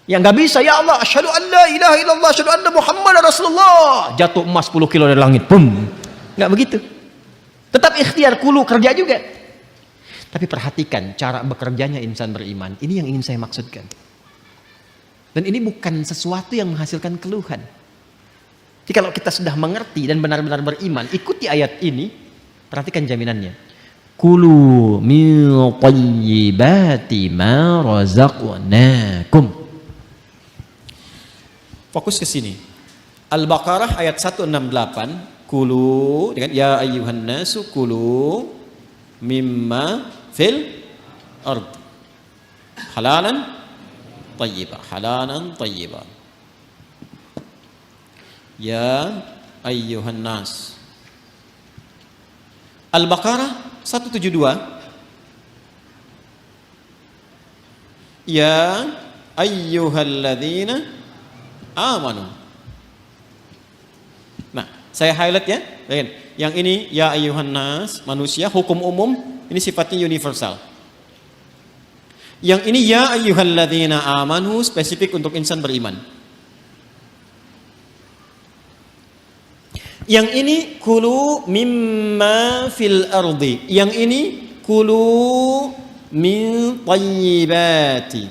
Yang gak bisa, ya Allah, asyhadu an la ilaha illallah, asyhadu anna Muhammadar Rasulullah. Jatuh emas 10 kilo dari langit, bum. Gak begitu. Tetap ikhtiar, kulu, kerja juga. Tapi perhatikan cara bekerjanya insan beriman. Ini yang ingin saya maksudkan. Dan ini bukan sesuatu yang menghasilkan keluhan. Jadi kalau kita sudah mengerti dan benar-benar beriman, ikuti ayat ini, perhatikan jaminannya. Kulu min thayyibati ma razaqnakum. Fokus ke sini. Al-Baqarah ayat 168, kulu dengan ya ayyuhan nasu kulu mimma fil ard halalan thayyibah, halalan thayyibah. Ya ayyuhan nas. Al-Baqarah 172. Ya ayyuhalladzina amanu. Nah, saya highlight ya. Yang ini ya ayyuhan nas, manusia, hukum umum, ini sifatnya universal. Yang ini ya ayyuhalladzina amanu, spesifik untuk insan beriman. Yang ini kulu mimma fil ardi. Yang ini kulu min thayyibati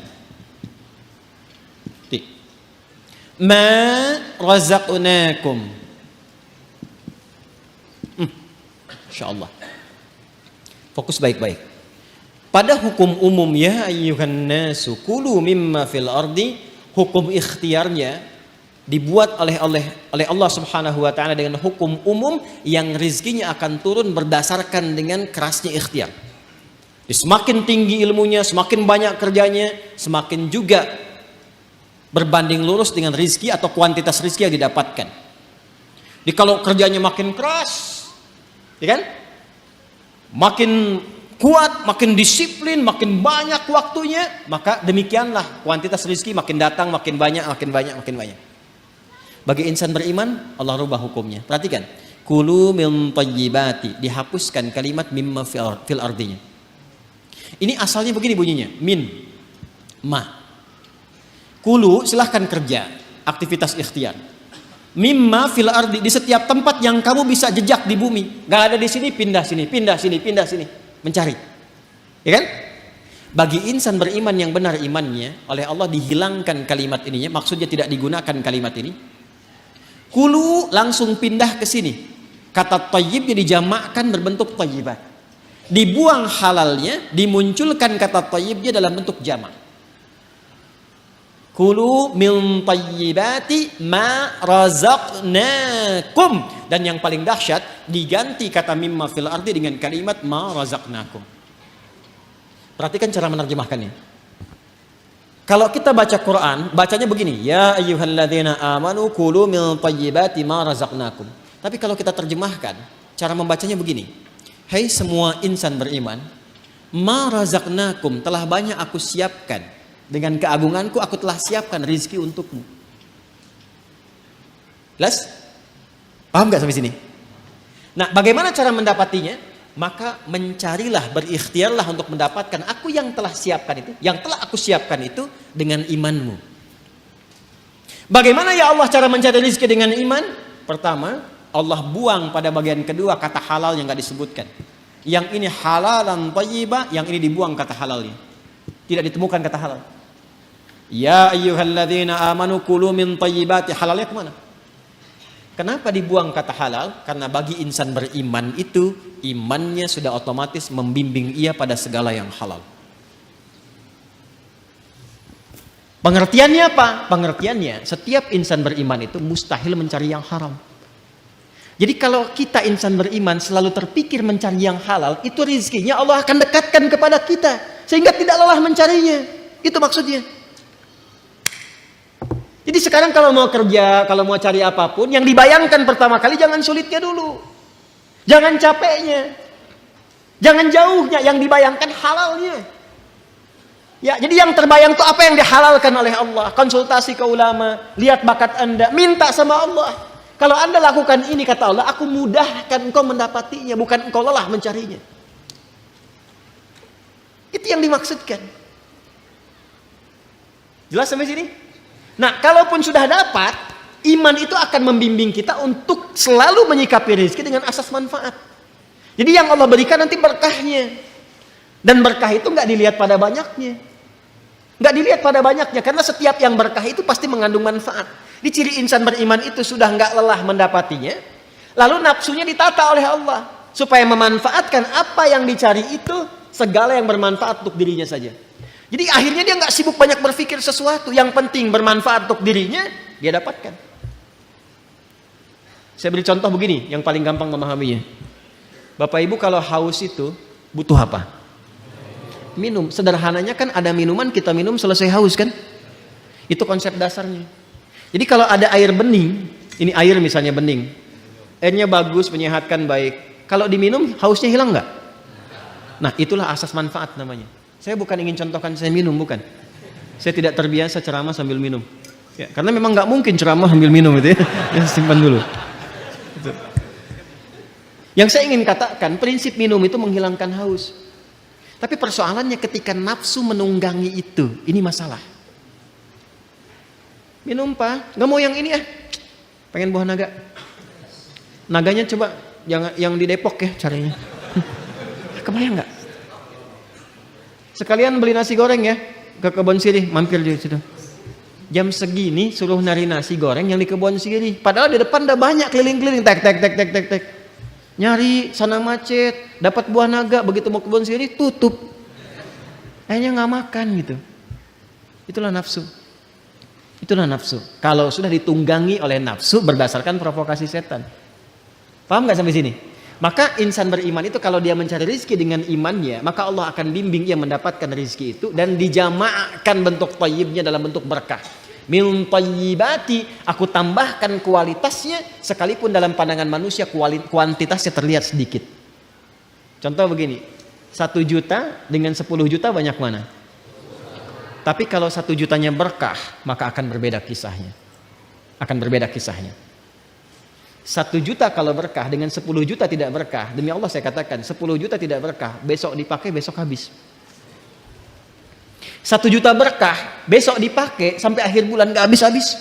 ma razaqnakum. Insyaallah. Fokus baik-baik. Pada hukum umum ya ayyuhan nasu kulu mimma fil ardi, hukum ikhtiarnya dibuat oleh Allah Subhanahu wa taala dengan hukum umum yang rizkinya akan turun berdasarkan dengan kerasnya ikhtiar. Semakin tinggi ilmunya, semakin banyak kerjanya, semakin juga berbanding lurus dengan rizki atau kuantitas rizki yang didapatkan. Jadi kalau kerjanya makin keras, ya kan? Makin kuat, makin disiplin, makin banyak waktunya, maka demikianlah kuantitas rizki makin datang, makin banyak, makin banyak, makin banyak. Bagi insan beriman, Allah rubah hukumnya. Perhatikan, kulu min thayyibati, dihapuskan kalimat mimma fil ardinya. Ini asalnya begini bunyinya, min, ma. Kulu silahkan kerja, aktivitas ikhtiar. Mimma fil ardi, di setiap tempat yang kamu bisa jejak di bumi. Gak ada di sini, pindah sini, pindah sini, pindah sini. Mencari. Ya kan? Bagi insan beriman yang benar imannya, oleh Allah dihilangkan kalimat ininya, maksudnya tidak digunakan kalimat ini. Kulu langsung pindah ke sini. Kata thayyibnya dijamakkan berbentuk thayyibat. Dibuang halalnya, dimunculkan kata thayyibnya dalam bentuk jamak. Kulu min thayyibati ma razaqnakum. Dan yang paling dahsyat, diganti kata mimma fil ardi dengan kalimat ma razaqnakum. Perhatikan cara menerjemahkannya. Kalau kita baca Quran, bacanya begini, ya ayyuhalladzina amanu kulu min thayyibati ma razaqnakum. Tapi kalau kita terjemahkan, cara membacanya begini. Hai semua insan beriman, ma razaqnakum, telah banyak aku siapkan. Dengan keagunganku aku telah siapkan rizki untukmu. Jelas? Paham gak sampai sini? Nah, bagaimana cara mendapatinya? Maka mencarilah, berikhtiarlah untuk mendapatkan aku yang telah siapkan itu, yang telah aku siapkan itu dengan imanmu. Bagaimana ya Allah cara mencari rezeki dengan iman? Pertama, Allah buang pada bagian kedua kata halal yang gak disebutkan. Yang ini halalan thayyibah, yang ini dibuang kata halalnya. Tidak ditemukan kata halal. Ya ayyuhalladzina amanu kulu min thayyibati, halalnya kemana? Kenapa dibuang kata halal? Karena bagi insan beriman itu, imannya sudah otomatis membimbing ia pada segala yang halal. Pengertiannya apa? Pengertiannya, setiap insan beriman itu mustahil mencari yang haram. Jadi kalau kita insan beriman selalu terpikir mencari yang halal, itu rezekinya Allah akan dekatkan kepada kita. Sehingga tidak lelah mencarinya. Itu maksudnya. Jadi sekarang kalau mau kerja, kalau mau cari apapun, yang dibayangkan pertama kali jangan sulitnya dulu. Jangan capeknya. Jangan jauhnya, yang dibayangkan halalnya. Ya, jadi yang terbayang itu apa yang dihalalkan oleh Allah. Konsultasi ke ulama, lihat bakat Anda, minta sama Allah. Kalau Anda lakukan ini, kata Allah, aku mudahkan engkau mendapatinya, bukan engkau lelah mencarinya. Itu yang dimaksudkan. Jelas sampai sini? Nah, kalaupun sudah dapat, iman itu akan membimbing kita untuk selalu menyikapi rezeki dengan asas manfaat. Jadi yang Allah berikan nanti berkahnya. Dan berkah itu nggak dilihat pada banyaknya. Nggak dilihat pada banyaknya, karena setiap yang berkah itu pasti mengandung manfaat. Di ciri insan beriman itu sudah nggak lelah mendapatinya, lalu nafsunya ditata oleh Allah. Supaya memanfaatkan apa yang dicari itu, segala yang bermanfaat untuk dirinya saja. Jadi akhirnya dia nggak sibuk banyak berpikir sesuatu. Yang penting bermanfaat untuk dirinya, dia dapatkan. Saya beri contoh begini, yang paling gampang memahaminya. Bapak Ibu kalau haus itu butuh apa? Minum. Sederhananya kan ada minuman, kita minum selesai haus kan? Itu konsep dasarnya. Jadi kalau ada air bening, ini air misalnya bening, airnya bagus, menyehatkan, baik. Kalau diminum, hausnya hilang nggak? Nah, itulah asas manfaat namanya. Saya bukan ingin contohkan saya minum, bukan. Saya tidak terbiasa ceramah sambil minum. Ya, karena memang nggak mungkin ceramah sambil minum itu ya. Ya, simpan dulu. Itu. Yang saya ingin katakan, prinsip minum itu menghilangkan haus. Tapi persoalannya ketika nafsu menunggangi itu, ini masalah. Minum Pak, nggak mau yang ini ya. Pengen buah naga. Naganya coba yang di Depok ya carinya. Kebayang nggak? Sekalian beli nasi goreng ya ke Kebon Sirih, mampir di situ. Jam segini suruh nari nasi goreng yang di Kebon Sirih. Padahal di depan udah banyak keliling-keliling, tek. Nyari sana macet, dapat buah naga, begitu mau Kebon Sirih tutup. Akhirnya nggak makan gitu. Itulah nafsu. Itulah nafsu. Kalau sudah ditunggangi oleh nafsu berdasarkan provokasi setan. Paham nggak sampai sini? Maka insan beriman itu kalau dia mencari rezeki dengan imannya, maka Allah akan bimbing ia mendapatkan rezeki itu dan dijamaahkan bentuk thayyibnya dalam bentuk berkah. Min thayyibati, aku tambahkan kualitasnya sekalipun dalam pandangan manusia kuantitasnya terlihat sedikit. Contoh begini, 1 juta dengan 10 juta banyak mana? Tapi kalau 1 jutanya berkah, maka akan berbeda kisahnya. Akan berbeda kisahnya. 1 juta kalau berkah dengan 10 juta tidak berkah, demi Allah saya katakan 10 juta tidak berkah, besok dipakai besok habis. 1 juta berkah, besok dipakai sampai akhir bulan gak habis-habis.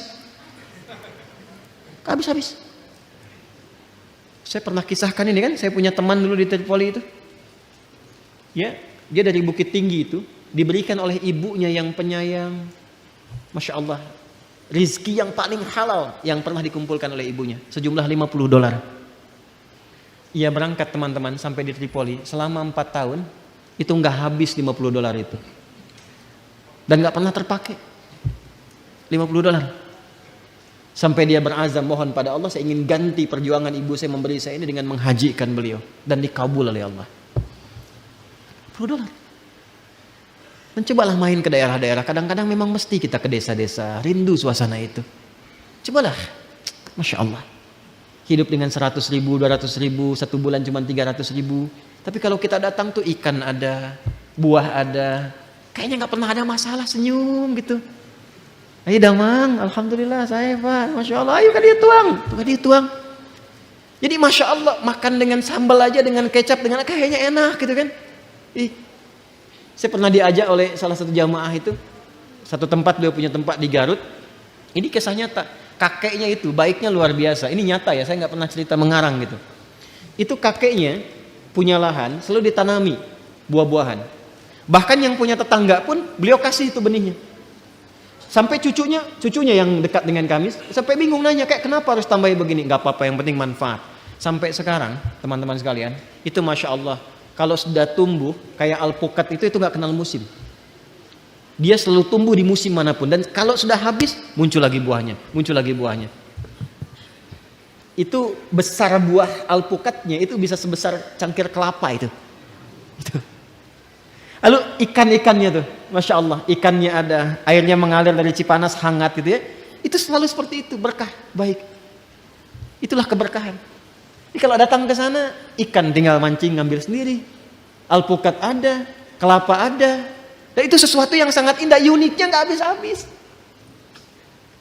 Gak habis-habis. Saya pernah kisahkan ini kan, saya punya teman dulu di Tripoli itu. Ya, dia dari Bukit Tinggi itu diberikan oleh ibunya yang penyayang. Masya Allah. Rizki yang paling halal yang pernah dikumpulkan oleh ibunya sejumlah $50. Ia berangkat teman-teman sampai di Tripoli selama 4 tahun itu nggak habis $50 itu dan nggak pernah terpakai $50 sampai dia berazam mohon pada Allah, saya ingin ganti perjuangan ibu saya memberi saya ini dengan menghajikan beliau dan dikabul oleh Allah. $50. Mencobalah main ke daerah-daerah. Kadang-kadang memang mesti kita ke desa-desa. Rindu suasana itu. Cobalah. Masya Allah. Hidup dengan 100 ribu, 200 ribu, 1 bulan cuma 300 ribu. Tapi kalau kita datang tuh ikan ada, buah ada. Kayaknya nggak pernah ada masalah, senyum gitu. Ayo damang, alhamdulillah saya Pak. Masya Allah, ayo kan dia tuang. Tuh kan dia tuang. Jadi Masya Allah, makan dengan sambal aja, dengan kecap, dengan kayaknya enak gitu kan. Saya pernah diajak oleh salah satu jamaah itu, satu tempat, dia punya tempat di Garut. Ini kisah nyata, kakeknya itu baiknya luar biasa. Ini nyata ya, saya nggak pernah cerita mengarang gitu. Itu kakeknya punya lahan, selalu ditanami buah-buahan. Bahkan yang punya tetangga pun beliau kasih itu benihnya. Sampai cucunya yang dekat dengan kami, sampai bingung nanya, kayak kenapa harus tambahin begini? Nggak apa-apa, yang penting manfaat. Sampai sekarang, teman-teman sekalian, itu Masya Allah, kalau sudah tumbuh kayak alpukat itu nggak kenal musim. Dia selalu tumbuh di musim manapun, dan kalau sudah habis muncul lagi buahnya, muncul lagi buahnya. Itu besar buah alpukatnya itu bisa sebesar cangkir kelapa itu. Lalu ikan-ikannya tuh, Masya Allah, ikannya ada, airnya mengalir dari Cipanas hangat gitu ya. Itu selalu seperti itu, berkah, baik. Itulah keberkahan. Jadi kalau datang ke sana, ikan tinggal mancing ngambil sendiri, alpukat ada, kelapa ada, dan itu sesuatu yang sangat indah, uniknya nggak habis-habis.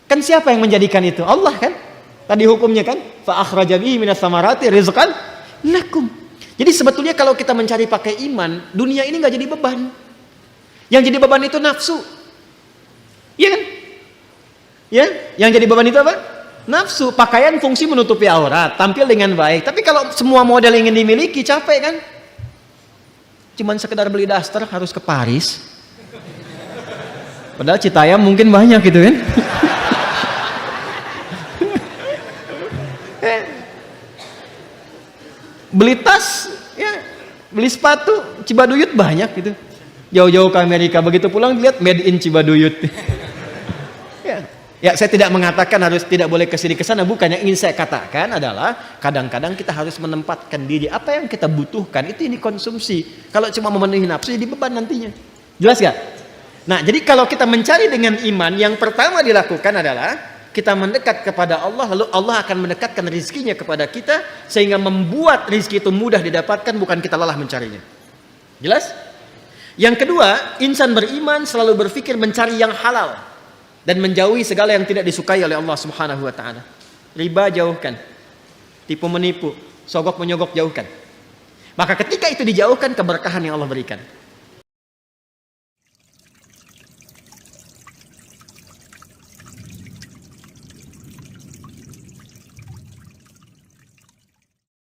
Kan siapa yang menjadikan itu? Allah kan? Tadi hukumnya kan, fa akhraja bihi minas samarati rizqan lakum. Jadi sebetulnya kalau kita mencari pakai iman, dunia ini nggak jadi beban. Yang jadi beban itu nafsu, iya kan? Ya, yang jadi beban itu apa? Nafsu. Pakaian fungsi menutupi aurat, tampil dengan baik. Tapi kalau semua model ingin dimiliki, capek kan? Cuman sekedar beli daster harus ke Paris. Padahal Citayam mungkin banyak gitu kan? Beli tas, ya, beli sepatu, Cibaduyut banyak gitu. Jauh-jauh ke Amerika, begitu pulang lihat made in Cibaduyut. Ya, saya tidak mengatakan harus tidak boleh kesini kesana, bukan. Yang ingin saya katakan adalah kadang-kadang kita harus menempatkan diri, apa yang kita butuhkan itu ini konsumsi. Kalau cuma memenuhi nafsu jadi beban nantinya. Jelas gak? Nah, jadi kalau kita mencari dengan iman, yang pertama dilakukan adalah kita mendekat kepada Allah, lalu Allah akan mendekatkan rizkinya kepada kita, sehingga membuat rizki itu mudah didapatkan, bukan kita lelah mencarinya. Jelas? Yang kedua, insan beriman selalu berpikir mencari yang halal dan menjauhi segala yang tidak disukai oleh Allah Subhanahu wa taala. Riba jauhkan, tipu menipu, sogok menyogok jauhkan. Maka ketika itu dijauhkan, keberkahan yang Allah berikan.